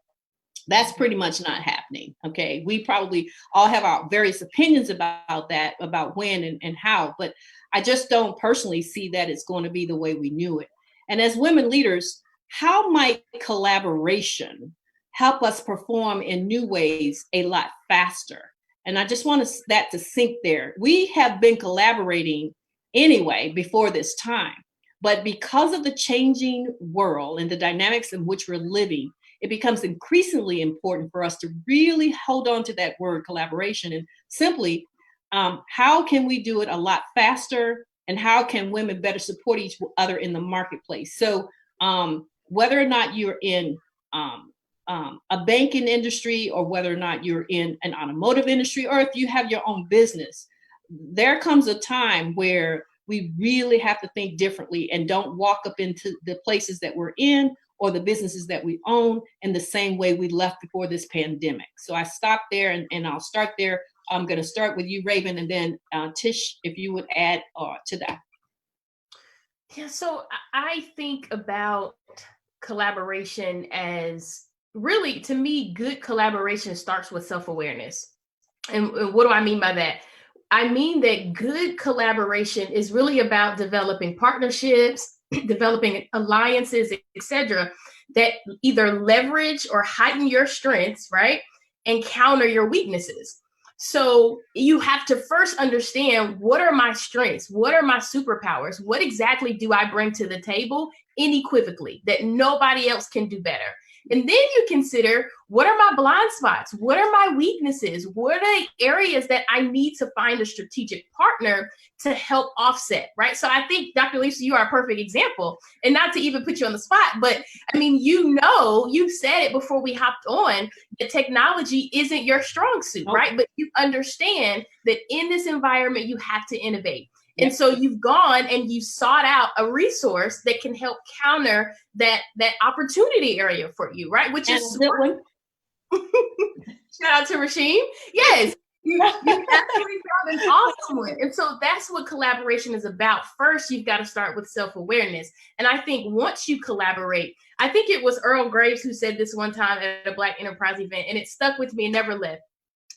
Speaker 2: That's pretty much not happening. Okay. We probably all have our various opinions about that, about when and how, but I just don't personally see that it's going to be the way we knew it. And as women leaders, how might collaboration help us perform in new ways a lot faster? And I just want that to sink there. We have been collaborating anyway before this time, but because of the changing world and the dynamics in which we're living, it becomes increasingly important for us to really hold on to that word collaboration and simply how can we do it a lot faster, and how can women better support each other in the marketplace? So whether or not you're in a banking industry, or whether or not you're in an automotive industry, or if you have your own business, there comes a time where we really have to think differently and don't walk up into the places that we're in or the businesses that we own in the same way we left before this pandemic. So I stopped there, and I'll start there. I'm going to start with you, Raven, and then Tish, if you would add to that.
Speaker 4: Yeah, so I think about collaboration as really, to me, good collaboration starts with self-awareness. And what do I mean by that? I mean that good collaboration is really about developing partnerships, developing alliances, etc., that either leverage or heighten your strengths, right? And counter your weaknesses. So you have to first understand, what are my strengths? What are my superpowers? What exactly do I bring to the table unequivocally that nobody else can do better? And then you consider, what are my blind spots? What are my weaknesses? What are the areas that I need to find a strategic partner to help offset, right? So I think, Dr. Lisa, you are a perfect example. And not to even put you on the spot, but I mean, you said it before we hopped on, that technology isn't your strong suit, right? But you understand that in this environment, you have to innovate. And so you've gone and you've sought out a resource that can help counter that opportunity area for you, right? Which is a good one. Shout out to Rasheem. Yes, you actually found an awesome one. And so that's what collaboration is about. First, you've got to start with self-awareness. And I think once you collaborate, I think it was Earl Graves who said this one time at a Black Enterprise event, and it stuck with me and never left.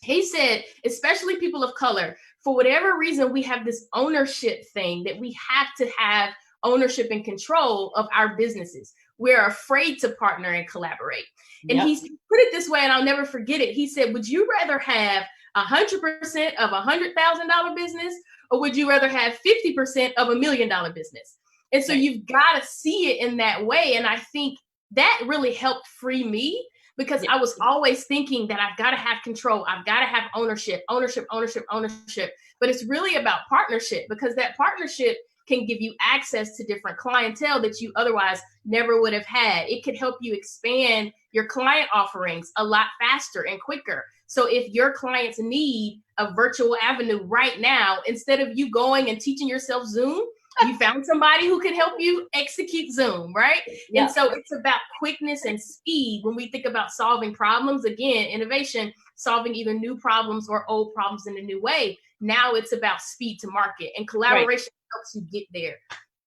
Speaker 4: He said, especially people of color, for whatever reason, we have this ownership thing that we have to have ownership and control of our businesses. We're afraid to partner and collaborate. And he's put it this way, and I'll never forget it. He said, would you rather have 100% of $100,000 business, or would you rather have 50% of $1 million business? And so you've got to see it in that way. And I think that really helped free me, because I was always thinking that I've got to have control. I've got to have ownership. But it's really about partnership, because that partnership can give you access to different clientele that you otherwise never would have had. It could help you expand your client offerings a lot faster and quicker. So if your clients need a virtual avenue right now, instead of you going and teaching yourself Zoom, you found somebody who can help you execute Zoom, right? Yeah. And so it's about quickness and speed. When we think about solving problems, again, innovation, solving either new problems or old problems in a new way. Now it's about speed to market, and collaboration helps you get there.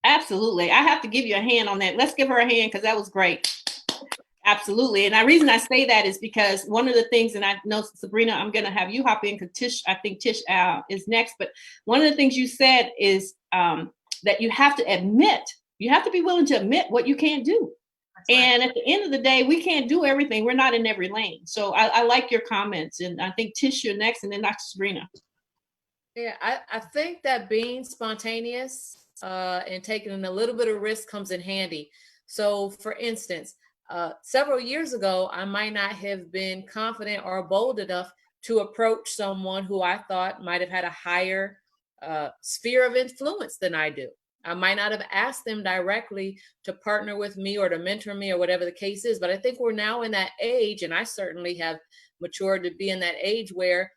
Speaker 2: Absolutely. I have to give you a hand on that. Let's give her a hand, because that was great. Absolutely. And the reason I say that is because one of the things, and I know, Sabrina, I'm going to have you hop in, because I think Tish is next. But one of the things you said is that you have to be willing to admit what you can't do. Right. And at the end of the day, we can't do everything. We're not in every lane. So I like your comments. And I think Tish, you're next, and then Dr. Sabrina.
Speaker 3: Yeah, I think that being spontaneous and taking a little bit of risk comes in handy. So for instance, several years ago, I might not have been confident or bold enough to approach someone who I thought might have had a higher sphere of influence than I do. I might not have asked them directly to partner with me or to mentor me or whatever the case is. But I think we're now in that age, and I certainly have matured to be in that age where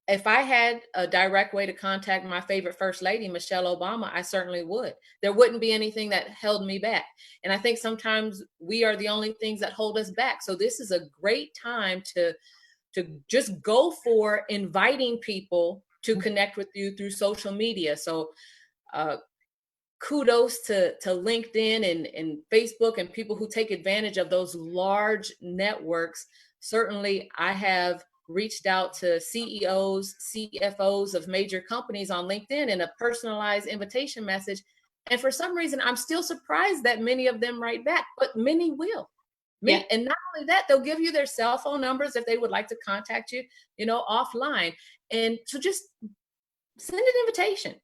Speaker 3: if I had a direct way to contact my favorite first lady, Michelle Obama, I certainly would. There wouldn't be anything that held me back. And I think sometimes we are the only things that hold us back. So this is a great time to just go for inviting people to connect with you through social media. So kudos to LinkedIn and Facebook and people who take advantage of those large networks. Certainly, I have reached out to CEOs, CFOs of major companies on LinkedIn in a personalized invitation message. And for some reason, I'm still surprised that many of them write back, but many will. Yeah. And not only that, they'll give you their cell phone numbers if they would like to contact you, offline. And so just send an invitation,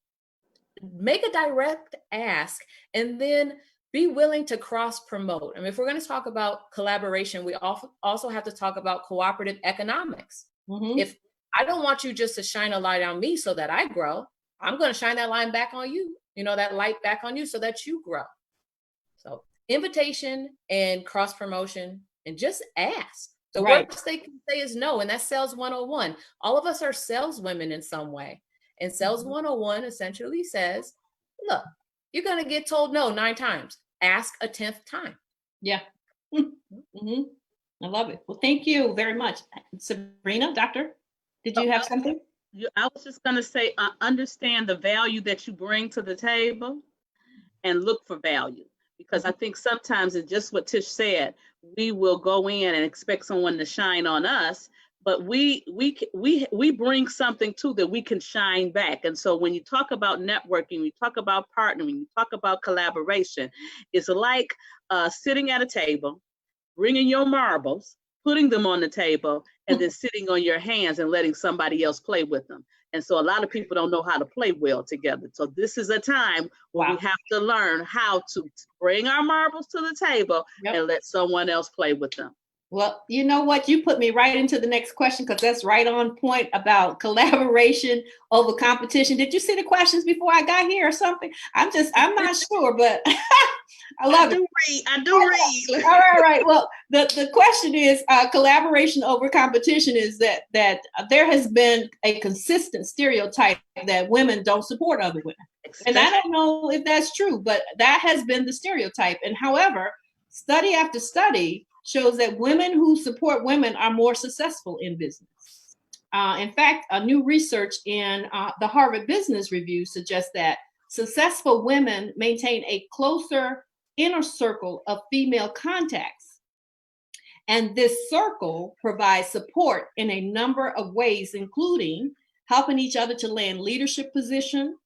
Speaker 3: make a direct ask, and then be willing to cross promote. I mean, if we're going to talk about collaboration, we also have to talk about cooperative economics. Mm-hmm. If I don't want you just to shine a light on me so that I grow, I'm going to shine that light back on you, that light back on you so that you grow. So invitation and cross promotion, and just ask. The
Speaker 2: Right.
Speaker 3: worst they can say is no, and that's sales 101. All of us are saleswomen in some way. And sales 101 essentially says, look, you're going to get told no 9 times. Ask a 10th time.
Speaker 2: Yeah. Mm-hmm. I love it. Well, thank you very much. Sabrina, doctor, did you have something?
Speaker 6: I was just going to say, understand the value that you bring to the table and look for value. Because I think sometimes it's just what Tish said. We will go in and expect someone to shine on us, but we bring something too that we can shine back. And so when you talk about networking, you talk about partnering, you talk about collaboration, it's like sitting at a table, bringing your marbles, putting them on the table, and then sitting on your hands and letting somebody else play with them. And so a lot of people don't know how to play well together. So this is a time where we have to learn how to bring our marbles to the table and let someone else play with them.
Speaker 2: Well, you know what? You put me right into the next question because that's right on point about collaboration over competition. Did you see the questions before I got here or something? I'm not sure, but I love it.
Speaker 6: I do read.
Speaker 2: All right. Well, the question is collaboration over competition is that there has been a consistent stereotype that women don't support other women. And I don't know if that's true, but that has been the stereotype. And however, study after study shows that women who support women are more successful in business. In fact, a new research in the Harvard Business Review suggests that successful women maintain a closer inner circle of female contacts. And this circle provides support in a number of ways, including helping each other to land leadership positions,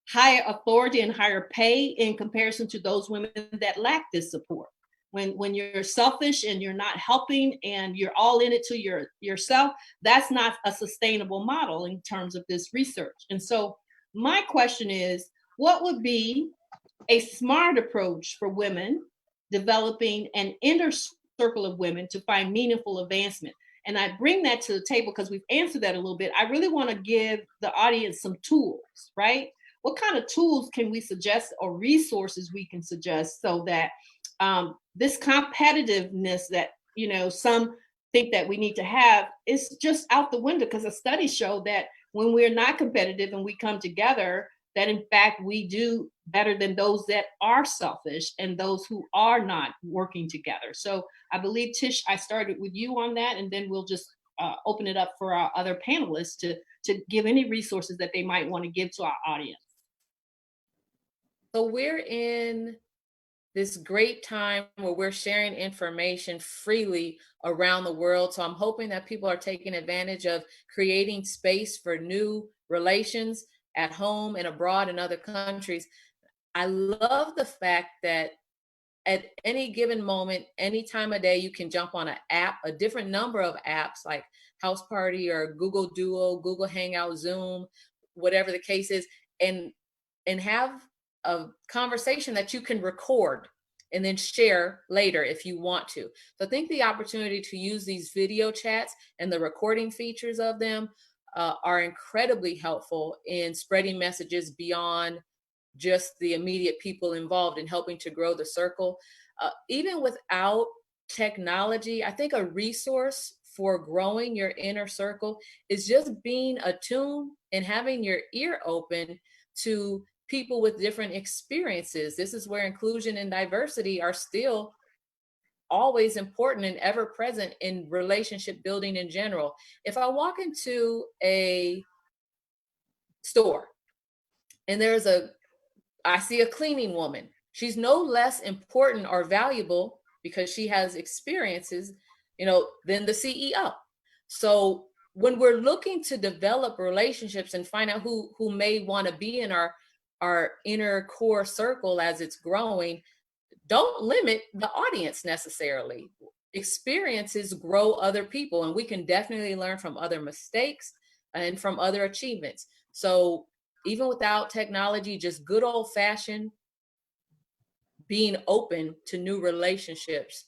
Speaker 2: higher authority and higher pay in comparison to those women that lack this support. When you're selfish and you're not helping and you're all in it to yourself, that's not a sustainable model in terms of this research. And so my question is, what would be a smart approach for women developing an inner circle of women to find meaningful advancement? And I bring that to the table because we've answered that a little bit. I really want to give the audience some tools, right? What kind of tools can we suggest or resources we can suggest so that this competitiveness that, some think that we need to have is just out the window, because the studies show that when we're not competitive and we come together, that in fact we do better than those that are selfish and those who are not working together. So I believe, Tish, I started with you on that, and then we'll just open it up for our other panelists to give any resources that they might want to give to our audience.
Speaker 3: So we're in this great time where we're sharing information freely around the world. So I'm hoping that people are taking advantage of creating space for new relations at home and abroad in other countries. I love the fact that at any given moment, any time of day, you can jump on an app, a different number of apps like House Party or Google Duo, Google Hangout, Zoom, whatever the case is, and have a conversation that you can record and then share later if you want to. So I think the opportunity to use these video chats and the recording features of them are incredibly helpful in spreading messages beyond just the immediate people involved in helping to grow the circle. Even without technology, I think a resource for growing your inner circle is just being attuned and having your ear open to people with different experiences. This is where inclusion and diversity are still always important and ever present in relationship building in general. If I walk into a store and I see a cleaning woman, she's no less important or valuable because she has experiences, than the CEO. So when we're looking to develop relationships and find out who may want to be in our inner core circle as it's growing, don't limit the audience necessarily. Experiences grow other people, and we can definitely learn from other mistakes and from other achievements. So even without technology, just good old fashioned being open to new relationships,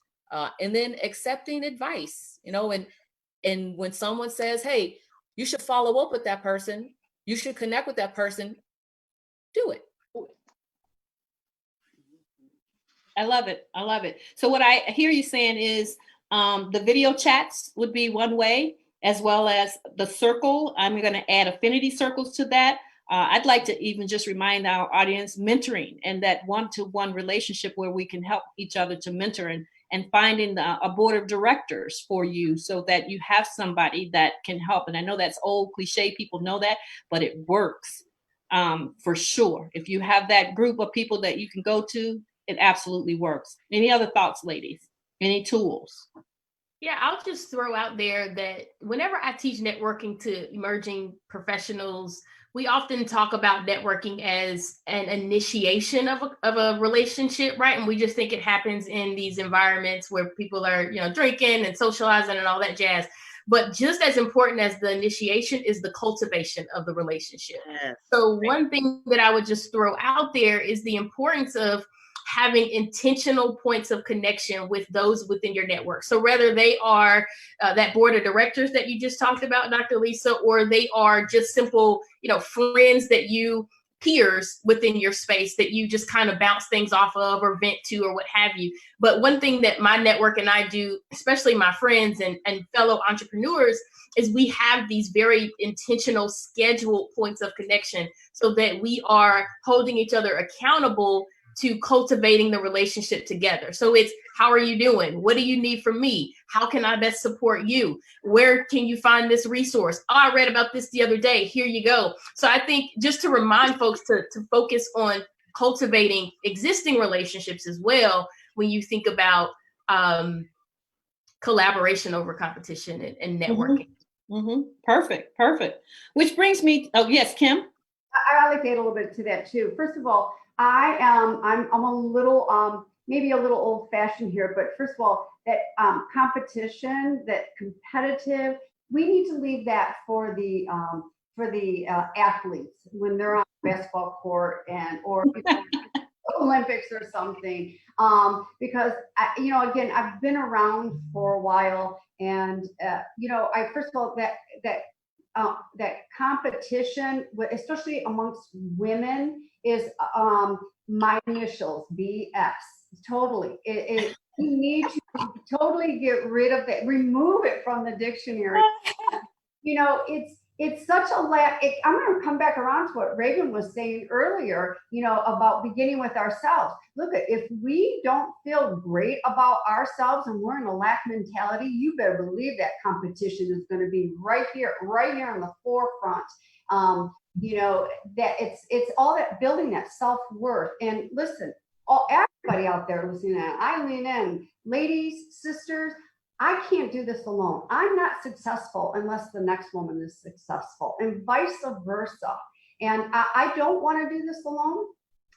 Speaker 3: and then accepting advice, and when someone says, hey, you should follow up with that person, you should connect with that person, do it.
Speaker 2: I love it. I love it. So what I hear you saying is the video chats would be one way, as well as the circle. I'm going to add affinity circles to that. I'd like to even just remind our audience mentoring and that one-to-one relationship where we can help each other to mentor and finding a board of directors for you so that you have somebody that can help. And I know that's old cliche, people know that, but it works for sure. If you have that group of people that you can go to, it absolutely works. Any other thoughts, ladies? Any tools?
Speaker 4: Yeah, I'll just throw out there that whenever I teach networking to emerging professionals, we often talk about networking as an initiation of a relationship, right? And we just think it happens in these environments where people are, drinking and socializing and all that jazz. But just as important as the initiation is the cultivation of the relationship.
Speaker 6: Yes.
Speaker 4: So one thing that I would just throw out there is the importance of having intentional points of connection with those within your network. So whether they are that board of directors that you just talked about, Dr. Lisa, or they are just simple, friends that you, peers within your space that you just kind of bounce things off of or vent to or what have you. But one thing that my network and I do, especially my friends and fellow entrepreneurs, is we have these very intentional scheduled points of connection so that we are holding each other accountable to cultivating the relationship together. So it's, how are you doing? What do you need from me? How can I best support you? Where can you find this resource? Oh, I read about this the other day. Here you go. So I think just to remind folks to focus on cultivating existing relationships as well when you think about collaboration over competition and networking.
Speaker 2: Mm-hmm. Perfect. Which brings me, oh yes, Kim.
Speaker 5: I like to add a little bit to that too. First of all, I'm a little maybe a little old fashioned here, but first of all, that competition, that competitive, we need to leave that for the athletes when they're on the basketball court or Olympics or something. Because again, I've been around for a while, and I first of all that competition, especially amongst women, is my initials, BS. Totally. We need to totally get rid of that, remove it from the dictionary. It's such a I'm going to come back around to what Reagan was saying earlier, about beginning with ourselves. Look, if we don't feel great about ourselves and we're in a lack mentality, you better believe that competition is going to be right here on the forefront. That it's all that building that self-worth. And listen, everybody out there listening, I lean in, ladies, sisters, I can't do this alone. I'm not successful unless the next woman is successful, and vice versa. And I don't want to do this alone.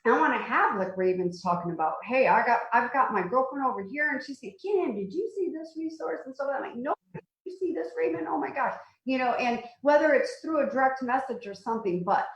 Speaker 5: I want to have, like Raven's talking about, hey, I've got my girlfriend over here, and she's saying, Kim, did you see this resource? And so I'm like, no, did you see this, Raven? Oh my gosh. And whether it's through a direct message or something, but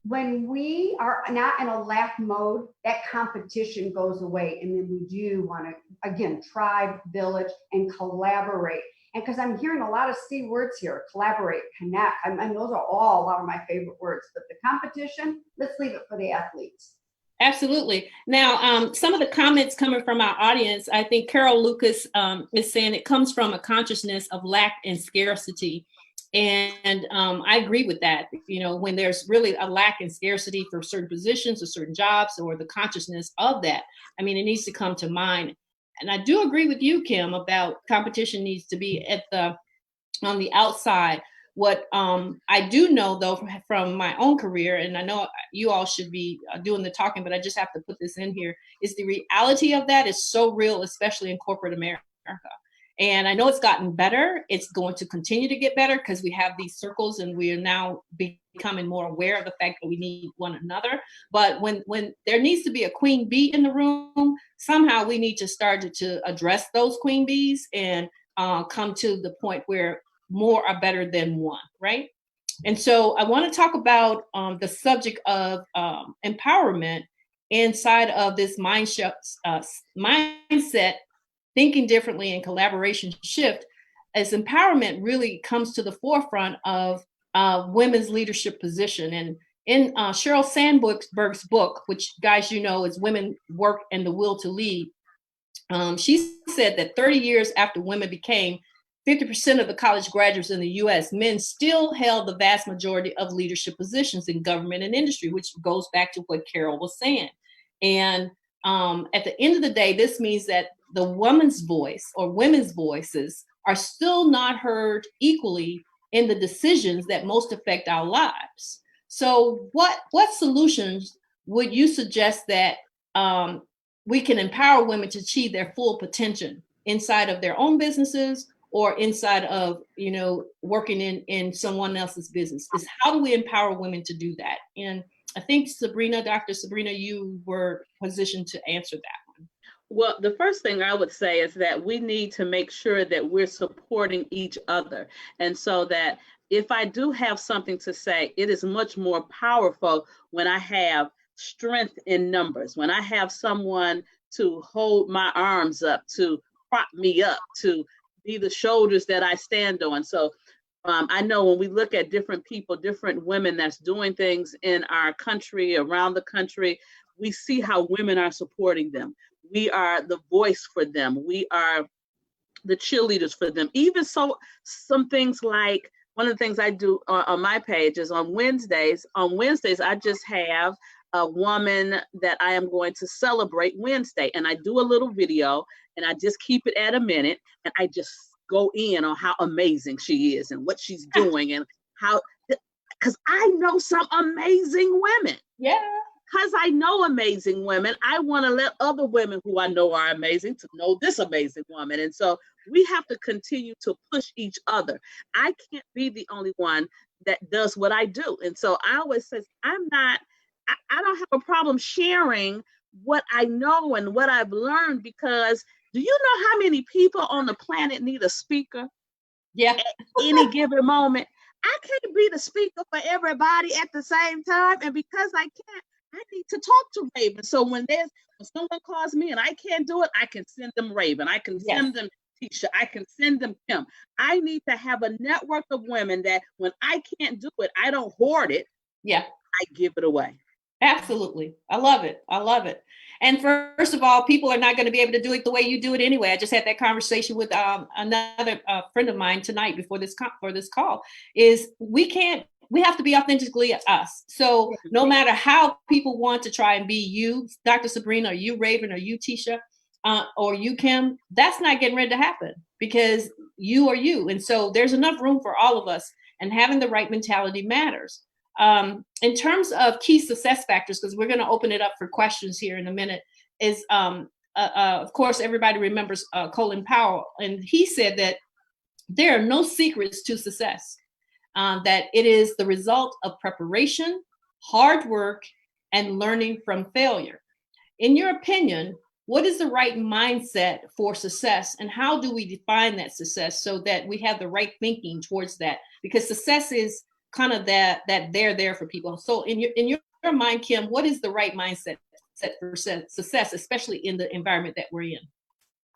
Speaker 5: when we are not in a lack mode, that competition goes away. And then we do want to, again, tribe, village, and collaborate. And because I'm hearing a lot of C words here, collaborate, connect. And those are all a lot of my favorite words. But the competition, let's leave it for the athletes.
Speaker 2: Absolutely. Now, some of the comments coming from our audience, I think Carol Lucas is saying it comes from a consciousness of lack and scarcity. And I agree with that. When there's really a lack and scarcity for certain positions or certain jobs, or the consciousness of that, it needs to come to mind. And I do agree with you, Kim, about competition needs to be on the outside. What I do know, though, from my own career, and I know you all should be doing the talking, but I just have to put this in here, is the reality of that is so real, especially in corporate America. And I know it's gotten better. It's going to continue to get better because we have these circles and we are now becoming more aware of the fact that we need one another. But when there needs to be a queen bee in the room, somehow we need to start to address those queen bees and come to the point where more are better than one, right? And so I want to talk about the subject of empowerment inside of this mindset, thinking differently and collaboration shift, as empowerment really comes to the forefront of women's leadership position. And in Sheryl Sandberg's book, which guys, you know, is Women, Work, and the Will to Lead, she said that 30 years after women became 50% of the college graduates in the US, men still held the vast majority of leadership positions in government and industry, which goes back to what Carol was saying. And at the end of the day, this means that the woman's voice or women's voices are still not heard equally in the decisions that most affect our lives. So what solutions would you suggest that we can empower women to achieve their full potential inside of their own businesses or inside of, you know, working in someone else's business? Is how do we empower women to do that? And I think Sabrina, Dr. Sabrina, you were positioned to answer that one.
Speaker 6: Well, the first thing I would say is that we need to make sure that we're supporting each other. And so that if I do have something to say, it is much more powerful when I have strength in numbers, when I have someone to hold my arms up, to prop me up, to be the shoulders that I stand on. So I know when we look at different people, different women that's doing things in our country, around the country, we see how women are supporting them. We are the voice for them. We are the cheerleaders for them. Even so, some things like, one of the things I do on my page is on Wednesdays, I just have a woman that I am going to celebrate Wednesday. And I do a little video and I just keep it at a minute. And I just go in on how amazing she is and what she's doing and how, because I know some amazing women.
Speaker 2: Yeah.
Speaker 6: Because I know amazing women, I want to let other women who I know are amazing to know this amazing woman. And so we have to continue to push each other. I can't be the only one that does what I do. And so I always say, I don't have a problem sharing what I know and what I've learned, because do you know how many people on the planet need a speaker?
Speaker 2: Yeah.
Speaker 6: At any given moment. I can't be the speaker for everybody at the same time. And because I can't, I need to talk to Raven. So when someone calls me and I can't do it, I can send them Raven. I can send them Tisha. I can send them Kim. I need to have a network of women that when I can't do it, I don't hoard it.
Speaker 2: Yeah.
Speaker 6: I give it away.
Speaker 2: Absolutely. I love it. I love it. And first of all, people are not going to be able to do it the way you do it anyway. I just had that conversation with another friend of mine tonight before this call. Is we have to be authentically us. So no matter how people want to try and be you, Dr. Sabrina, or you, Raven, or you, Tisha, or you, Kim, that's not getting ready to happen, because you are you. And so there's enough room for all of us, and having the right mentality matters. In terms of key success factors, because we're going to open it up for questions here in a minute, is of course, everybody remembers Colin Powell, and he said that there are no secrets to success, that it is the result of preparation, hard work, and learning from failure. In your opinion, what is the right mindset for success, and how do we define that success so that we have the right thinking towards that? Because success is kind of that they're there for people. So in your mind, Kim, what is the right mindset for success, especially in the environment that we're in?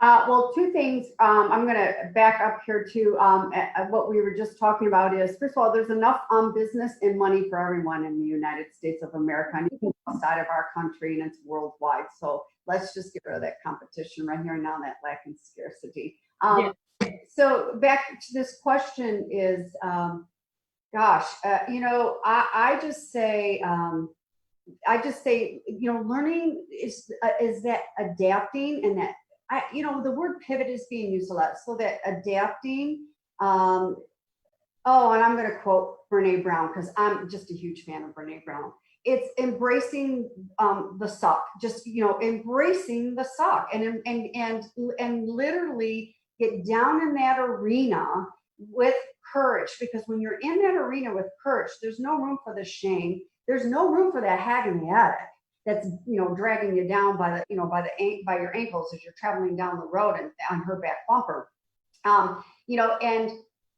Speaker 5: Well, two things. I'm going to back up here to what we were just talking about is, first of all, there's enough business and money for everyone in the United States of America, and even outside of our country, and it's worldwide. So let's just get rid of that competition right here now, that lack and scarcity. So back to this question is, I just say, learning is that adapting, and that, the word pivot is being used a lot. So that adapting, and I'm going to quote Brene Brown, because I'm just a huge fan of Brene Brown. It's embracing the suck, just, embracing the suck, and literally get down in that arena with courage, because when you're in that arena with courage, there's no room for the shame. There's no room for that hag in the attic that's, dragging you down by your ankles as you're traveling down the road and on her back bumper.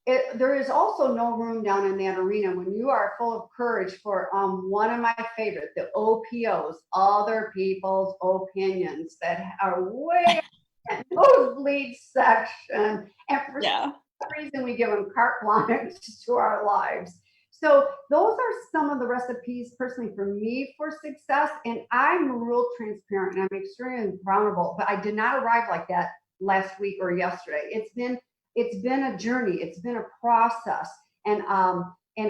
Speaker 5: There is also no room down in that arena when you are full of courage for one of my favorite, the OPOs, other people's opinions, that are way in the nosebleed section. And for some reason, we give them carte blanche to our lives. So those are some of the recipes personally for me for success. And I'm real transparent and I'm extremely vulnerable, but I did not arrive like that last week or yesterday. It's been a journey. It's been a process. And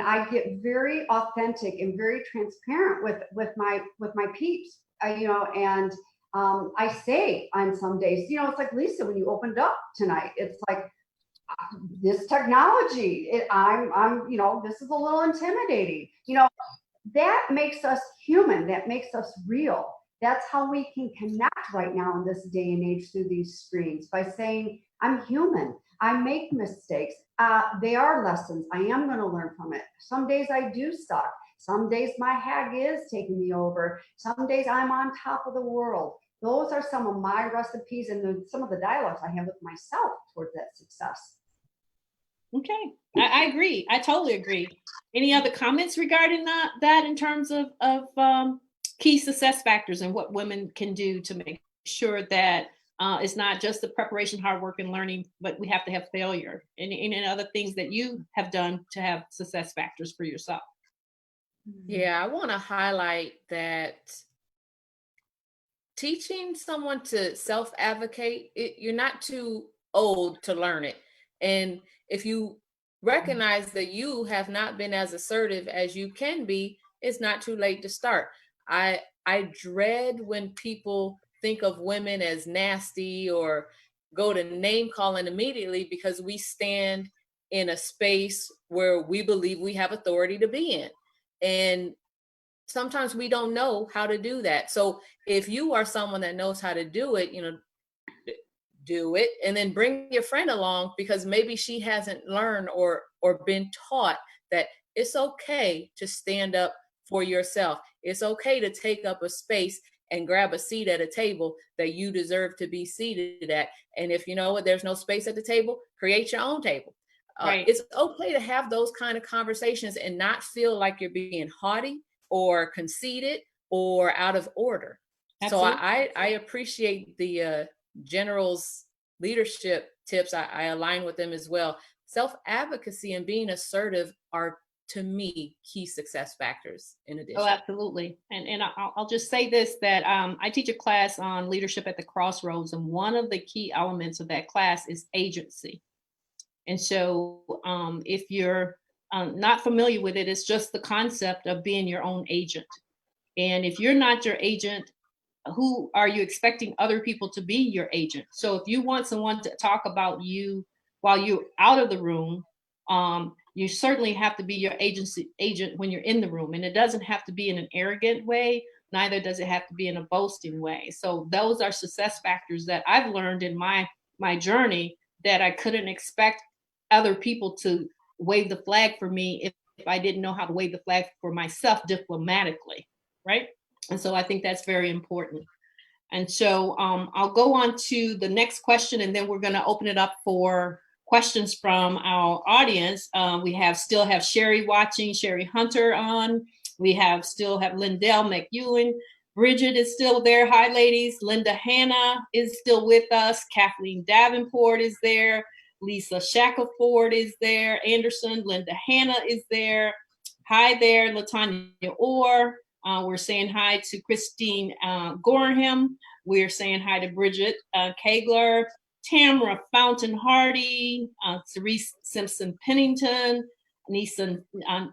Speaker 5: I get very authentic and very transparent with my peeps, and I say on some days, it's like Lisa, when you opened up tonight, it's like this technology, this is a little intimidating. That makes us human. That makes us real. That's how we can connect right now in this day and age through these screens by saying, I'm human. I make mistakes. They are lessons. I am going to learn from it. Some days I do suck. Some days my hag is taking me over. Some days I'm on top of the world. Those are some of my recipes and some of the dialogues I have with myself towards that success.
Speaker 2: Okay, I agree. I totally agree. Any other comments regarding that in terms of key success factors and what women can do to make sure that it's not just the preparation, hard work, and learning, but we have to have failure and other things that you have done to have success factors for yourself?
Speaker 3: Yeah, I want to highlight that teaching someone to self-advocate, you're not too old to learn it. And if you recognize that you have not been as assertive as you can be, it's not too late to start. I dread when people think of women as nasty or go to name calling immediately because we stand in a space where we believe we have authority to be in. And sometimes we don't know how to do that. So if you are someone that knows how to do it, do it, and then bring your friend along because maybe she hasn't learned or been taught that it's okay to stand up for yourself. It's okay to take up a space and grab a seat at a table that you deserve to be seated at. And if you know what, there's no space at the table, create your own table.
Speaker 2: Right.
Speaker 3: It's okay to have those kind of conversations and not feel like you're being haughty or conceited or out of order.
Speaker 2: Absolutely.
Speaker 3: So I appreciate the general's leadership tips. I align with them as well. Self-advocacy and being assertive are, to me, key success factors in addition.
Speaker 2: Oh, absolutely. And I'll just say this, that I teach a class on leadership at the crossroads. And one of the key elements of that class is agency. And so if you're not familiar with it, it's just the concept of being your own agent. And if you're not your agent, who are you expecting other people to be your agent? So if you want someone to talk about you while you're out of the room, you certainly have to be your agent when you're in the room. And it doesn't have to be in an arrogant way, neither does it have to be in a boasting way. So those are success factors that I've learned in my journey that I couldn't expect other people to wave the flag for me if I didn't know how to wave the flag for myself diplomatically, right? And so I think that's very important. And so I'll go on to the next question, and then we're going to open it up for questions from our audience. We still have Sherry watching, Sherry Hunter on. We still have Lindell McEwen. Bridget is still there. Hi, ladies. Linda Hanna is still with us. Kathleen Davenport is there. Lisa Shackelford is there. Anderson, Linda Hanna is there. Hi there, Latanya Orr. We're saying hi to Christine Gorham. We're saying hi to Bridget Kegler, Tamara Fountain Hardy, Cerise Simpson Pennington, Neeson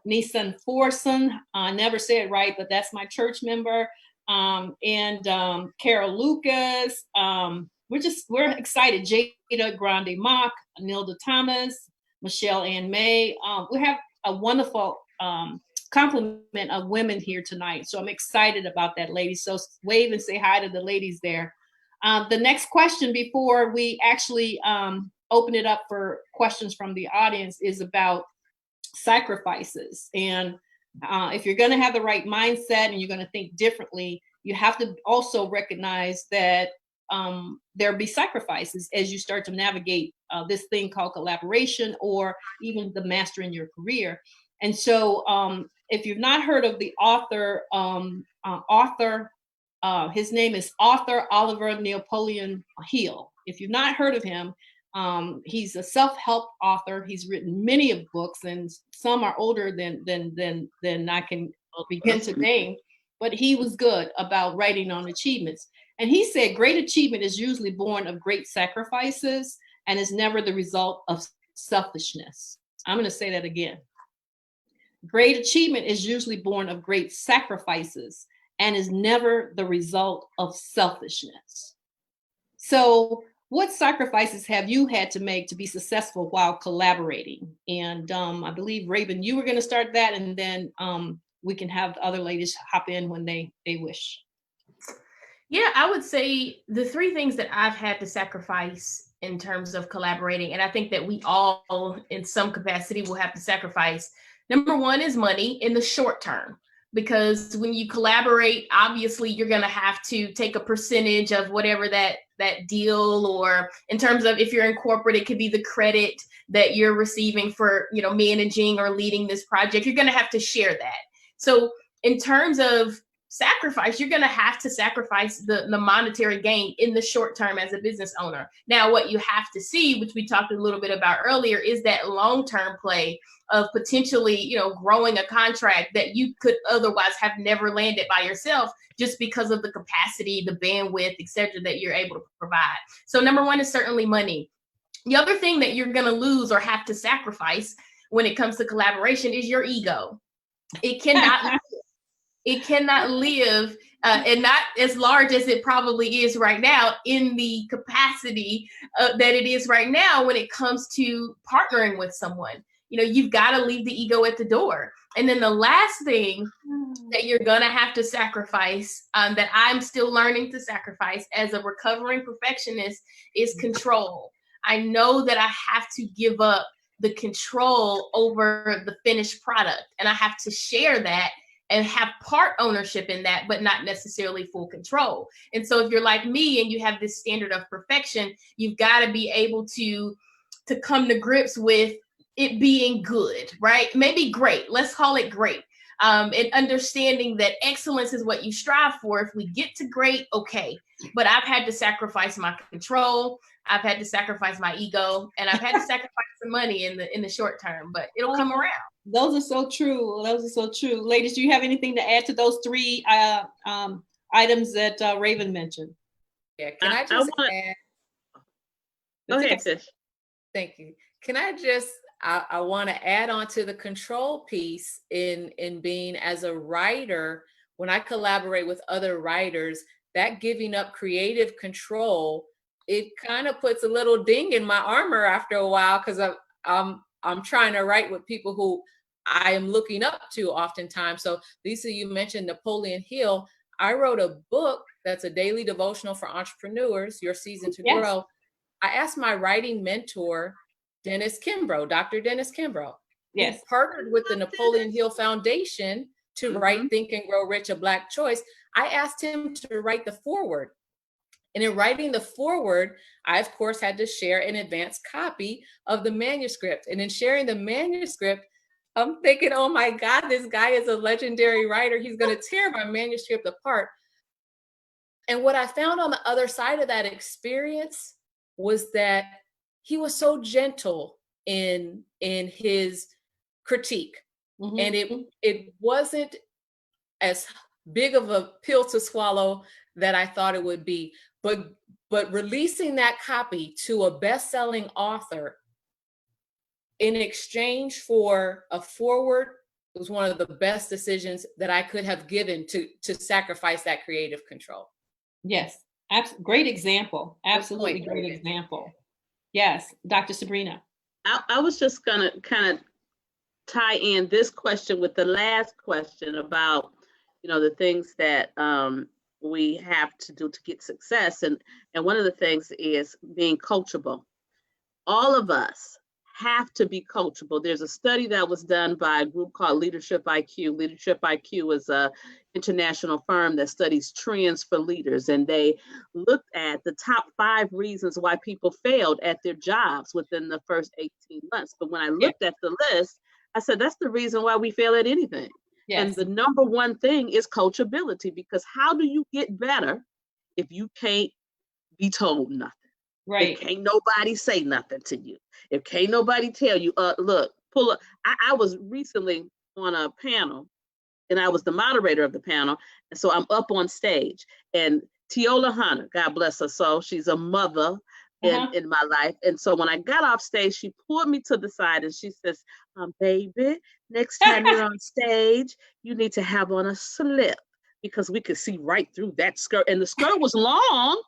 Speaker 2: Forson. I never say it right, but that's my church member. And Carol Lucas. We're excited. Jada Grande Mock, Nilda Thomas, Michelle Ann May. We have a wonderful complement of women here tonight. So I'm excited about that, ladies. So wave and say hi to the ladies there. The next question before we actually open it up for questions from the audience is about sacrifices. And if you're going to have the right mindset and you're going to think differently, you have to also recognize that there'll be sacrifices as you start to navigate this thing called collaboration or even the mastering your career. And so if you've not heard of the author, his name is Author Oliver Napoleon Hill. If you've not heard of him, He's a self-help author. He's written many of books, and some are older than I can begin to name. But he was good about writing on achievements. And he said, great achievement is usually born of great sacrifices and is never the result of selfishness. I'm going to say that again. Great achievement is usually born of great sacrifices and is never the result of selfishness. So, what sacrifices have you had to make to be successful while collaborating? And I believe, Raven, you were going to start that, and then we can have the other ladies hop in when they wish.
Speaker 4: Yeah, I would say the three things that I've had to sacrifice in terms of collaborating, and I think that we all in some capacity will have to sacrifice. Number one is money in the short term, because when you collaborate, obviously you're going to have to take a percentage of whatever that deal, or in terms of if you're in corporate, it could be the credit that you're receiving for, managing or leading this project. You're going to have to share that. So in terms of sacrifice, you're going to have to sacrifice the monetary gain in the short term as a business owner. Now, what you have to see, which we talked a little bit about earlier, is that long-term play of potentially, growing a contract that you could otherwise have never landed by yourself, just because of the capacity, the bandwidth, et cetera, that you're able to provide. So number one is certainly money. The other thing that you're going to lose or have to sacrifice when it comes to collaboration is your ego. It cannot live, and not as large as it probably is right now, in the capacity that it is right now when it comes to partnering with someone. You've got to leave the ego at the door. And then the last thing that you're going to have to sacrifice, that I'm still learning to sacrifice as a recovering perfectionist, is control. I know that I have to give up the control over the finished product, and I have to share that and have part ownership in that, but not necessarily full control. And so if you're like me and you have this standard of perfection, you've got to be able to come to grips with it being good, right? Maybe great. Let's call it great. And understanding that excellence is what you strive for. If we get to great, okay. But I've had to sacrifice my control. I've had to sacrifice my ego, and I've had to sacrifice some money in the short term, but it'll come around.
Speaker 2: Those are so true. Those are so true. Ladies, do you have anything to add to those three items that Raven mentioned?
Speaker 3: Yeah, can I just add?
Speaker 6: Go ahead, Fish.
Speaker 3: Thank you. Can I just, I want to add on to the control piece in being, as a writer, when I collaborate with other writers, that giving up creative control, it kind of puts a little ding in my armor after a while, because I'm trying to write with people who I am looking up to oftentimes. So Lisa, you mentioned Napoleon Hill. I wrote a book that's a daily devotional for entrepreneurs, Your Season to Grow. I asked my writing mentor, Dr. Dennis Kimbrough.
Speaker 2: Yes.
Speaker 3: He partnered with the Napoleon Hill Foundation to write Think and Grow Rich, A Black Choice. I asked him to write the foreword. And in writing the foreword, I, of course, had to share an advanced copy of the manuscript. And in sharing the manuscript, I'm thinking, oh my God, this guy is a legendary writer. He's going to tear my manuscript apart. And what I found on the other side of that experience was that he was so gentle in his critique. Mm-hmm. And it wasn't as big of a pill to swallow that I thought it would be. But releasing that copy to a best-selling author in exchange for a foreword was one of the best decisions that I could have given to sacrifice that creative control.
Speaker 2: Yes, great example. Absolutely great example. Yes, Dr. Sabrina.
Speaker 6: I was just gonna kind of tie in this question with the last question about, the things that we have to do to get success. And one of the things is being coachable. All of us have to be coachable. There's a study that was done by a group called Leadership IQ. Leadership IQ is an international firm that studies trends for leaders. And they looked at the top 5 reasons why people failed at their jobs within the first 18 months. But when I looked at the list, I said, that's the reason why we fail at anything. Yes. And the number one thing is coachability, because how do you get better if you can't be told nothing?
Speaker 2: Right.
Speaker 6: If can't nobody say nothing to you, if can't nobody tell you, look, pull up. I was recently on a panel and I was the moderator of the panel. And so I'm up on stage and Tiola Hunter, God bless her soul, she's a mother in my life. And so when I got off stage, she pulled me to the side and she says, baby, next time you're on stage, you need to have on a slip because we could see right through that skirt. And the skirt was long,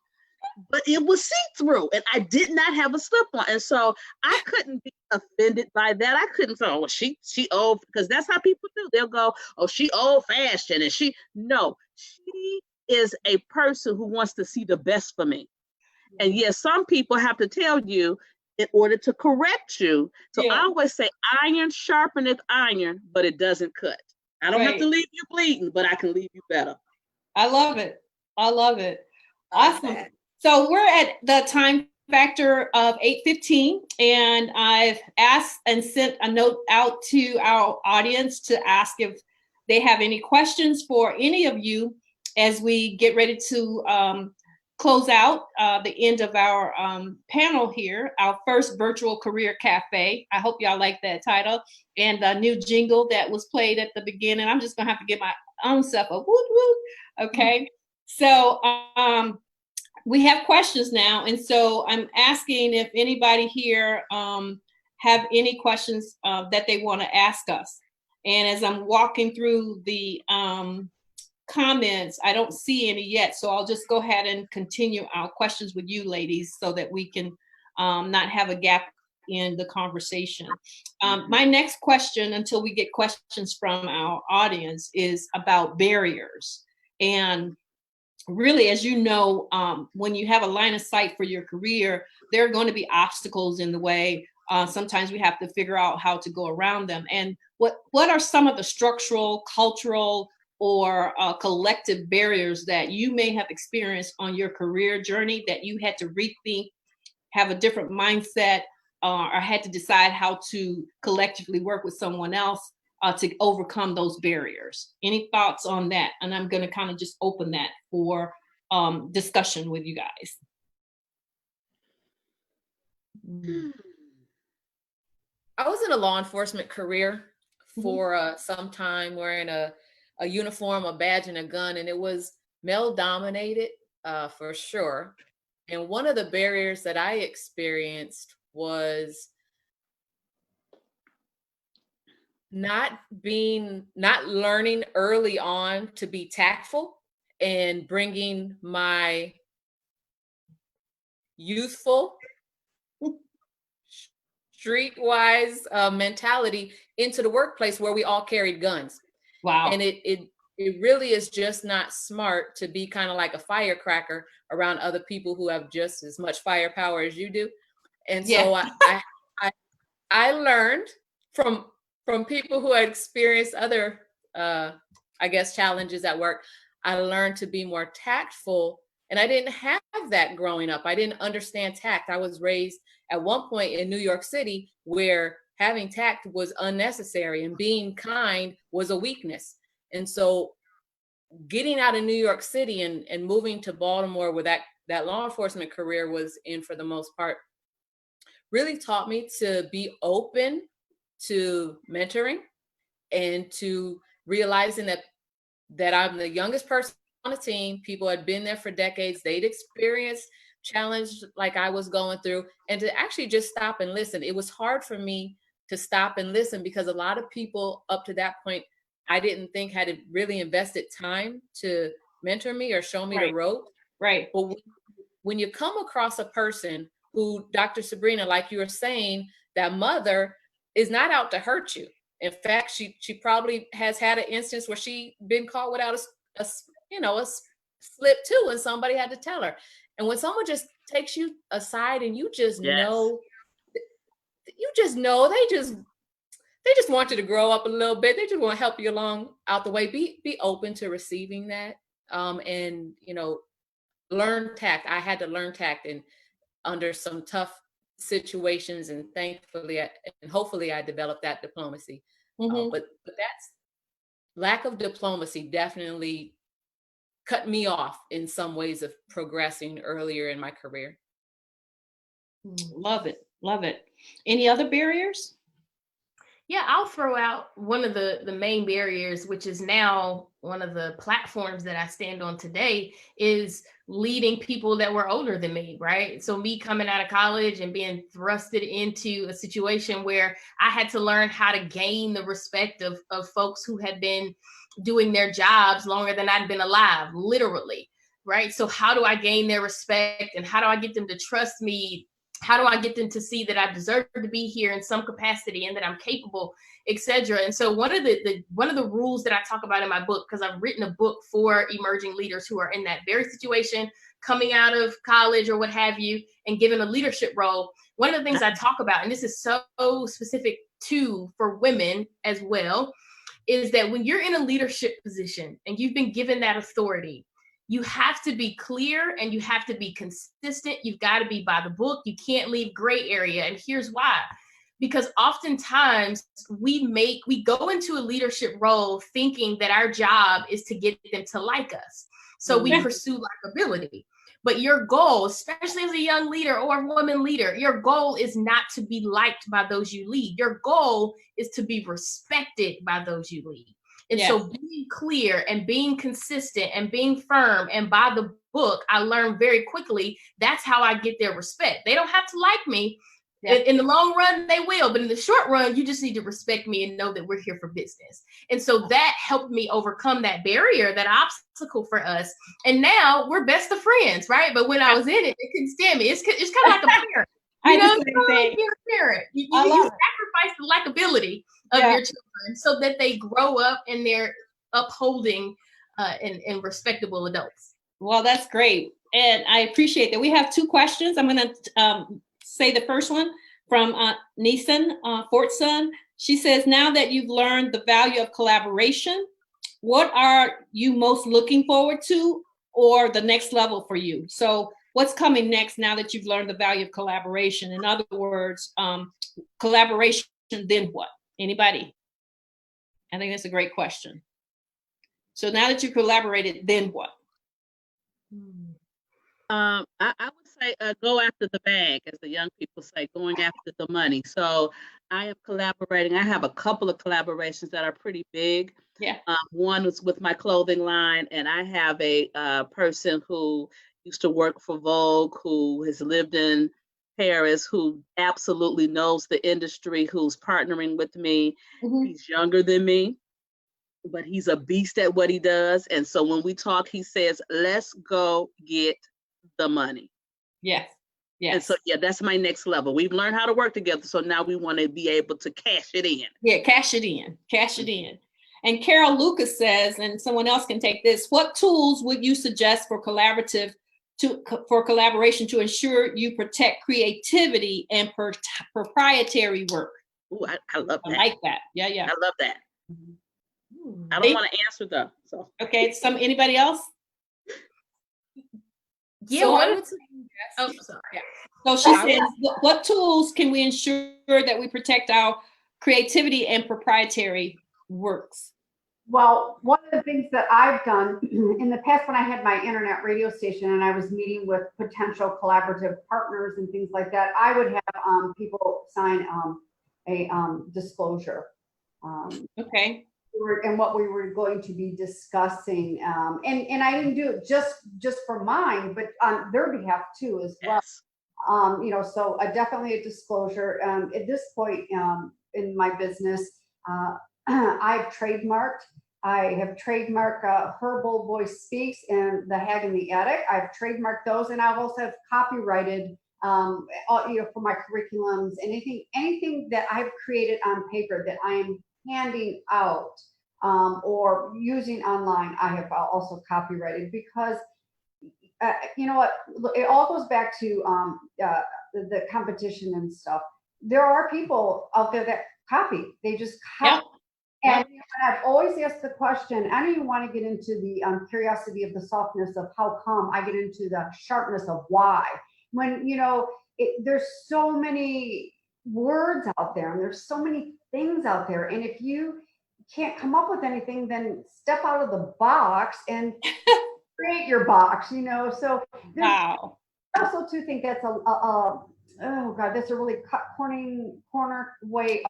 Speaker 6: but it was see-through and I did not have a slip on. And so I couldn't be offended by that. I couldn't say, oh, well, she old, because that's how people do. They'll go, oh, she old fashioned. And she is a person who wants to see the best for me. And yes, some people have to tell you in order to correct you. So I always say iron sharpeneth iron, but it doesn't cut. I don't have to leave you bleeding, but I can leave you better.
Speaker 2: I love it. I love it. Awesome. So we're at the time factor of 8:15, and I've asked and sent a note out to our audience to ask if they have any questions for any of you as we get ready to close out the end of our panel here, our first virtual career cafe. I hope y'all like that title and the new jingle that was played at the beginning. I'm just gonna have to give my own self a woot woot. Okay, so we have questions now, and so I'm asking if anybody here have any questions that they want to ask us. And as I'm walking through the comments, I don't see any yet, so I'll just go ahead and continue our questions with you ladies so that we can not have a gap in the conversation. My next question, until we get questions from our audience, is about barriers. And really, as you know, when you have a line of sight for your career, there are going to be obstacles in the way. Sometimes we have to figure out how to go around them. And what are some of the structural, cultural, or collective barriers that you may have experienced on your career journey that you had to rethink, have a different mindset, or had to decide how to collectively work with someone else to overcome those barriers? Any thoughts on that? And I'm going to kind of just open that for discussion with you guys.
Speaker 3: I was in a law enforcement career for some time, wearing a uniform, a badge, and a gun, and it was male dominated for sure. And one of the barriers that I experienced was not learning early on to be tactful and bringing my youthful, streetwise mentality into the workplace where we all carried guns.
Speaker 2: Wow.
Speaker 3: And it really is just not smart to be kind of like a firecracker around other people who have just as much firepower as you do. And so I learned from people who had experienced other, I guess, challenges at work. I learned to be more tactful, and I didn't have that growing up. I didn't understand tact. I was raised at one point in New York City where having tact was unnecessary and being kind was a weakness. And so getting out of New York City and moving to Baltimore, where that law enforcement career was in for the most part, really taught me to be open to mentoring and to realizing that I'm the youngest person on the team. People had been there for decades. They'd experienced challenge like I was going through, and to actually just stop and listen. It was hard for me to stop and listen because a lot of people up to that point, I didn't think had really invested time to mentor me or show me the rope.
Speaker 2: Right.
Speaker 3: But when you come across a person who, Dr. Sabrina, like you were saying, that mother is not out to hurt you. In fact, she probably has had an instance where she been caught without a slip too, and somebody had to tell her. And when someone just takes you aside and you just know, they just want you to grow up a little bit. They just want to help you along out the way. Be open to receiving that, and learn tact. I had to learn tact and under some tough situations, and thankfully and hopefully I developed that diplomacy. But that's lack of diplomacy definitely cut me off in some ways of progressing earlier in my career.
Speaker 2: Love it. Love it. Any other barriers?
Speaker 4: Yeah, I'll throw out one of the main barriers, which is now one of the platforms that I stand on today, is leading people that were older than me, right? So me coming out of college and being thrusted into a situation where I had to learn how to gain the respect of folks who had been doing their jobs longer than I'd been alive, literally, right? So how do I gain their respect, and how do I get them to trust me? How do I get them to see that I deserve to be here in some capacity and that I'm capable, etc.? And so one of the rules that I talk about in my book, because I've written a book for emerging leaders who are in that very situation, coming out of college or what have you, and given a leadership role. One of the things I talk about, and this is so specific to for women as well, is that when you're in a leadership position and you've been given that authority, you have to be clear and you have to be consistent. You've got to be by the book. You can't leave gray area. And here's why. Because oftentimes we go into a leadership role thinking that our job is to get them to like us. So we pursue likability. But your goal, especially as a young leader or a woman leader, your goal is not to be liked by those you lead. Your goal is to be respected by those you lead. And so being clear and being consistent and being firm and by the book, I learned very quickly that's how I get their respect. They don't have to like me. In the long run, they will. But in the short run, you just need to respect me and know that we're here for business. And so that helped me overcome that barrier, that obstacle for us. And now we're best of friends, right? But when I was in it, they couldn't stand me. It's kind of like a parent. You know, like you're a parent. You sacrifice the likability of your children so that they grow up and they're upholding and respectable adults.
Speaker 2: Well, that's great. And I appreciate that. We have two questions. I'm going to say the first one from Neeson Fortson. She says, now that you've learned the value of collaboration, what are you most looking forward to or the next level for you? So what's coming next now that you've learned the value of collaboration? In other words, collaboration, then what? Anybody? I think that's a great question. So now that you collaborated, then what?
Speaker 6: I would say go after the bag, as the young people say, going after the money. So I am collaborating. I have a couple of collaborations that are pretty big.
Speaker 2: Yeah.
Speaker 6: One was with my clothing line, and I have a person who used to work for Vogue, who has lived in Paris, who absolutely knows the industry, who's partnering with me. Mm-hmm. He's younger than me, but he's a beast at what he does. And so when we talk, he says, let's go get the money.
Speaker 2: Yes. Yes.
Speaker 6: And so, yeah, that's my next level. We've learned how to work together. So now we want to be able to cash it in.
Speaker 2: Yeah, cash it in. Cash it in. And Carol Lucas says, and someone else can take this, what tools would you suggest for collaboration to ensure you protect creativity and proprietary work?
Speaker 6: Ooh, I love that.
Speaker 2: I like that. Yeah, yeah.
Speaker 6: I love that. I don't want to answer though. So
Speaker 2: okay, anybody else?
Speaker 4: Yeah,
Speaker 2: so
Speaker 4: I would say,
Speaker 2: oh, sorry. Yeah. So she says, what tools can we ensure that we protect our creativity and proprietary works?
Speaker 5: Well, one of the things that I've done in the past when I had my internet radio station and I was meeting with potential collaborative partners and things like that, I would have people sign a disclosure.
Speaker 2: Okay.
Speaker 5: And what we were going to be discussing, and I didn't do it just for mine, but on their behalf too as well. Yes. So definitely a disclosure. At this point in my business, I've trademarked. I have trademarked Herbal Voice Speaks and the Hag in the Attic. I've trademarked those, and I've also have copyrighted, for my curriculums, anything that I've created on paper that I am handing out or using online, I have also copyrighted, because you know what, it all goes back to the competition and stuff. There are people out there that copy. They just copy. Yep. And I've always asked the question, I don't even want to get into the curiosity of the softness of how come. I get into the sharpness of why. When, there's so many words out there and there's so many things out there. And if you can't come up with anything, then step out of the box and create your box, So wow. I also too think that's oh God, that's a really corner way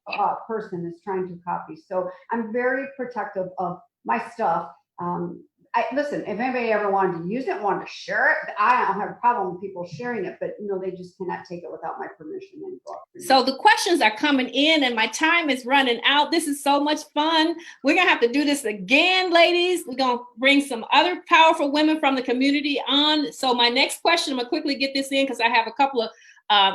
Speaker 5: person is trying to copy. So I'm very protective of my stuff. Listen, if anybody ever wanted to use it, wanted to share it, I don't have a problem with people sharing it, but they just cannot take it without my permission and go up.
Speaker 2: So the questions are coming in and my time is running out. This is so much fun. We're going to have to do this again, ladies. We're going to bring some other powerful women from the community on. So my next question, I'm going to quickly get this in because I have a couple of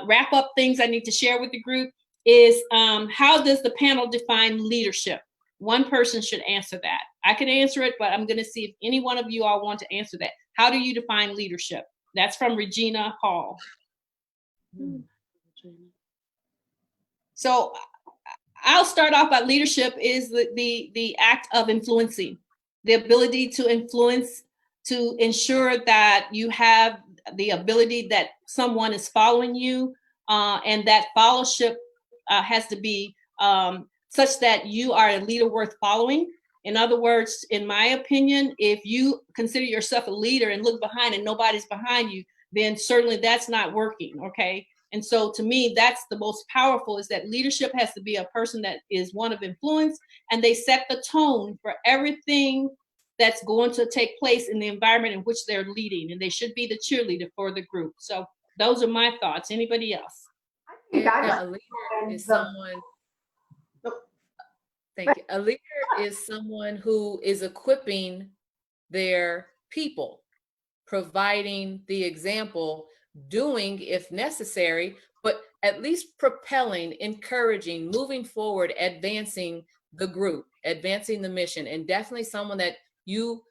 Speaker 2: wrap up things I need to share with the group is how does the panel define leadership? One person should answer that. I can answer it, but I'm going to see if any one of you all want to answer that. How do you define leadership? That's from Regina Hall. So I'll start off by leadership is the act of influencing, the ability to influence, to ensure that you have the ability that someone is following you, and that followership has to be such that you are a leader worth following. In other words, in my opinion, if you consider yourself a leader and look behind and nobody's behind you, then certainly that's not working, okay? And so to me, that's the most powerful is that leadership has to be a person that is one of influence and they set the tone for everything that's going to take place in the environment in which they're leading, and they should be the cheerleader for the group. So those are my thoughts. Anybody else?
Speaker 3: A leader is someone. Thank you. A leader is someone who is equipping their people, providing the example, doing if necessary, but at least propelling, encouraging, moving forward, advancing the group, advancing the mission, and definitely someone that you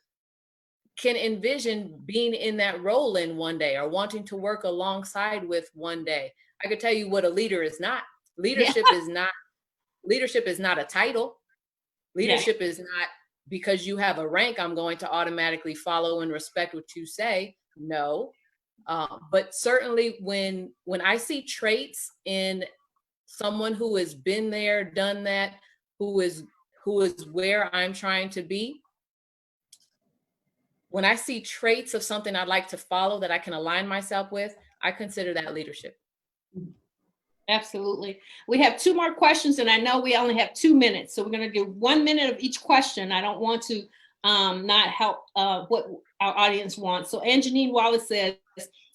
Speaker 3: can envision being in that role in one day or wanting to work alongside with one day. I could tell you what a leader is not. Leadership is not a title. Leadership is not because you have a rank, I'm going to automatically follow and respect what you say. No. But certainly when I see traits in someone who has been there, done that, who is where I'm trying to be, when I see traits of something I'd like to follow that I can align myself with, I consider that leadership.
Speaker 2: Absolutely. We have two more questions and I know we only have 2 minutes. So we're going to do 1 minute of each question. I don't want to not help what our audience wants. So Anjanine Wallace says,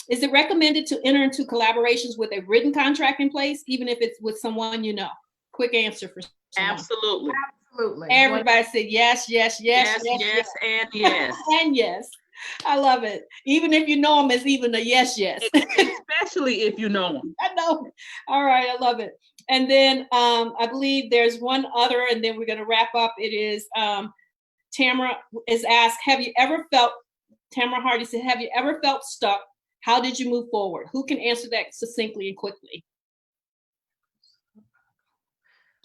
Speaker 2: is it recommended to enter into collaborations with a written contract in place, even if it's with someone you know? Quick answer for someone.
Speaker 6: Absolutely.
Speaker 4: Absolutely.
Speaker 2: Everybody said yes, yes, yes,
Speaker 6: Yes, yes, and yes.
Speaker 2: and yes. I love it. Even if you know them, it's even a yes, yes.
Speaker 6: Especially if you know them.
Speaker 2: I know. All right, I love it. And then I believe there's one other, and then we're going to wrap up. It is Tamara is asked, Tamara Hardy said, have you ever felt stuck? How did you move forward? Who can answer that succinctly and quickly?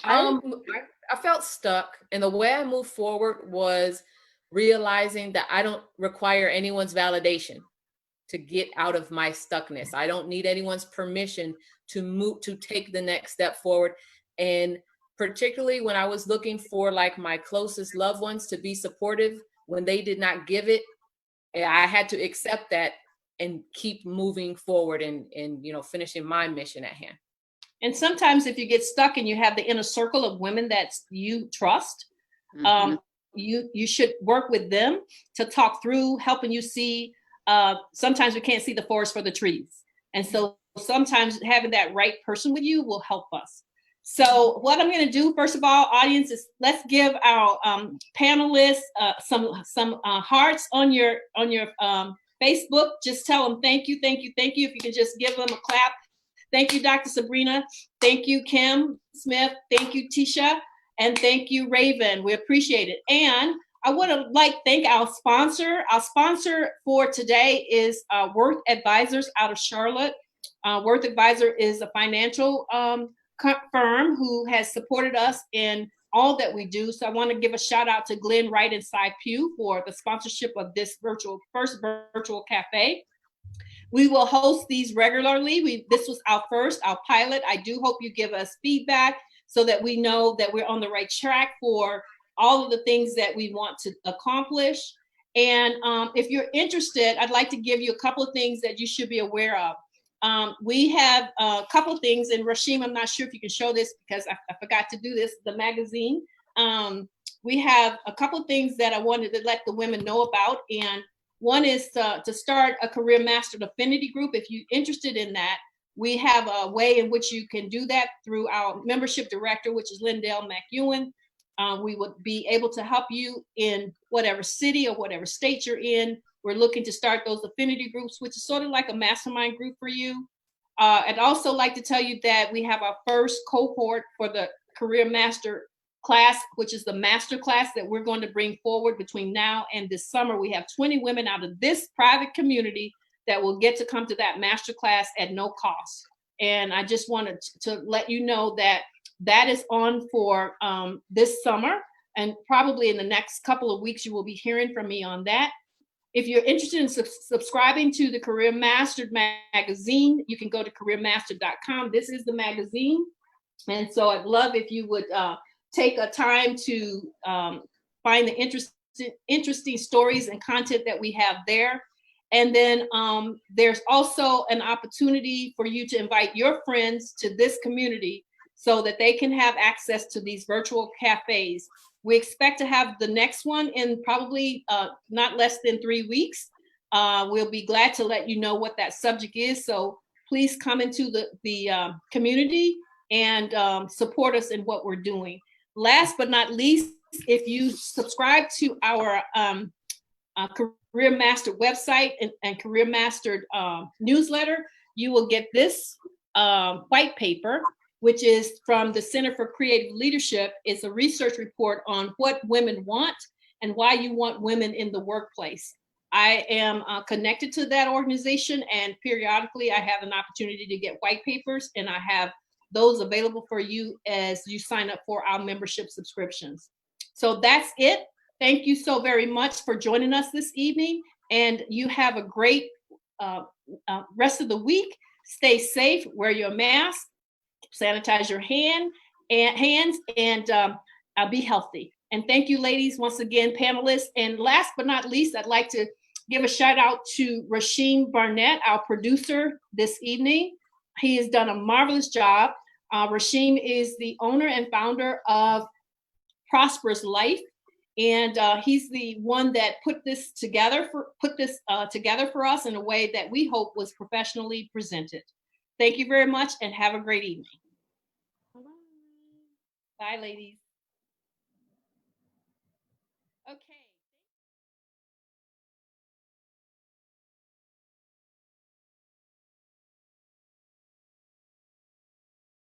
Speaker 3: I felt stuck, and the way I moved forward was realizing that I don't require anyone's validation to get out of my stuckness. I don't need anyone's permission to take the next step forward. And particularly when I was looking for like my closest loved ones to be supportive, when they did not give it, I had to accept that and keep moving forward and finishing my mission at hand.
Speaker 2: And sometimes if you get stuck and you have the inner circle of women that you trust, you should work with them to talk through, helping you see. Sometimes we can't see the forest for the trees. And so sometimes having that right person with you will help us. So what I'm going to do, first of all, audience, is let's give our panelists some hearts on your Facebook. Just tell them thank you, thank you, thank you. If you can just give them a clap. Thank you, Dr. Sabrina. Thank you, Kim Smith. Thank you, Tisha. And thank you, Raven. We appreciate it. And I want to thank our sponsor. Our sponsor for today is Worth Advisors out of Charlotte. Worth Advisor is a financial firm who has supported us in all that we do. So I want to give a shout out to Glenn Wright and Cy Pugh for the sponsorship of this first virtual cafe. We will host these regularly. This was our pilot. I do hope you give us feedback so that we know that we're on the right track for all of the things that we want to accomplish. And if you're interested, I'd like to give you a couple of things that you should be aware of. We have a couple things, and Rashim, I'm not sure if you can show this because I forgot to do this, the magazine. We have a couple things that I wanted to let the women know about, and one is to start a Career Mastered Affinity group. If you're interested in that, we have a way in which you can do that through our membership director, which is Lindell McEwen. We would be able to help you in whatever city or whatever state you're in. We're looking to start those affinity groups, which is sort of like a mastermind group for you. I'd also like to tell you that we have our first cohort for the Career Master class, which is the master class that we're going to bring forward between now and this summer. We have 20 women out of this private community that will get to come to that master class at no cost. And I just wanted to let you know that that is on for this summer, and probably in the next couple of weeks, you will be hearing from me on that. If you're interested in subscribing to the Career Mastered magazine, you can go to careermastered.com. This is the magazine. And so I'd love if you would take a time to find the interesting stories and content that we have there. And then there's also an opportunity for you to invite your friends to this community so that they can have access to these virtual cafes. We expect to have the next one in probably not less than 3 weeks. We'll be glad to let you know what that subject is. So please come into the community and support us in what we're doing. Last but not least, if you subscribe to our Career Mastered website and Career Mastered newsletter, you will get this white paper, which is from the Center for Creative Leadership. It's a research report on what women want and why you want women in the workplace. I am connected to that organization, and periodically I have an opportunity to get white papers, and I have those available for you as you sign up for our membership subscriptions. So that's it. Thank you so very much for joining us this evening, and you have a great rest of the week. Stay safe, wear your mask, sanitize your hands, and be healthy. And thank you, ladies, once again, panelists. And last but not least, I'd like to give a shout out to Rashim Barnett, our producer this evening. He has done a marvelous job. Rashim is the owner and founder of Prosperous Life, and he's the one that put this together for us in a way that we hope was professionally presented. Thank you very much, and have a great evening. Bye, ladies.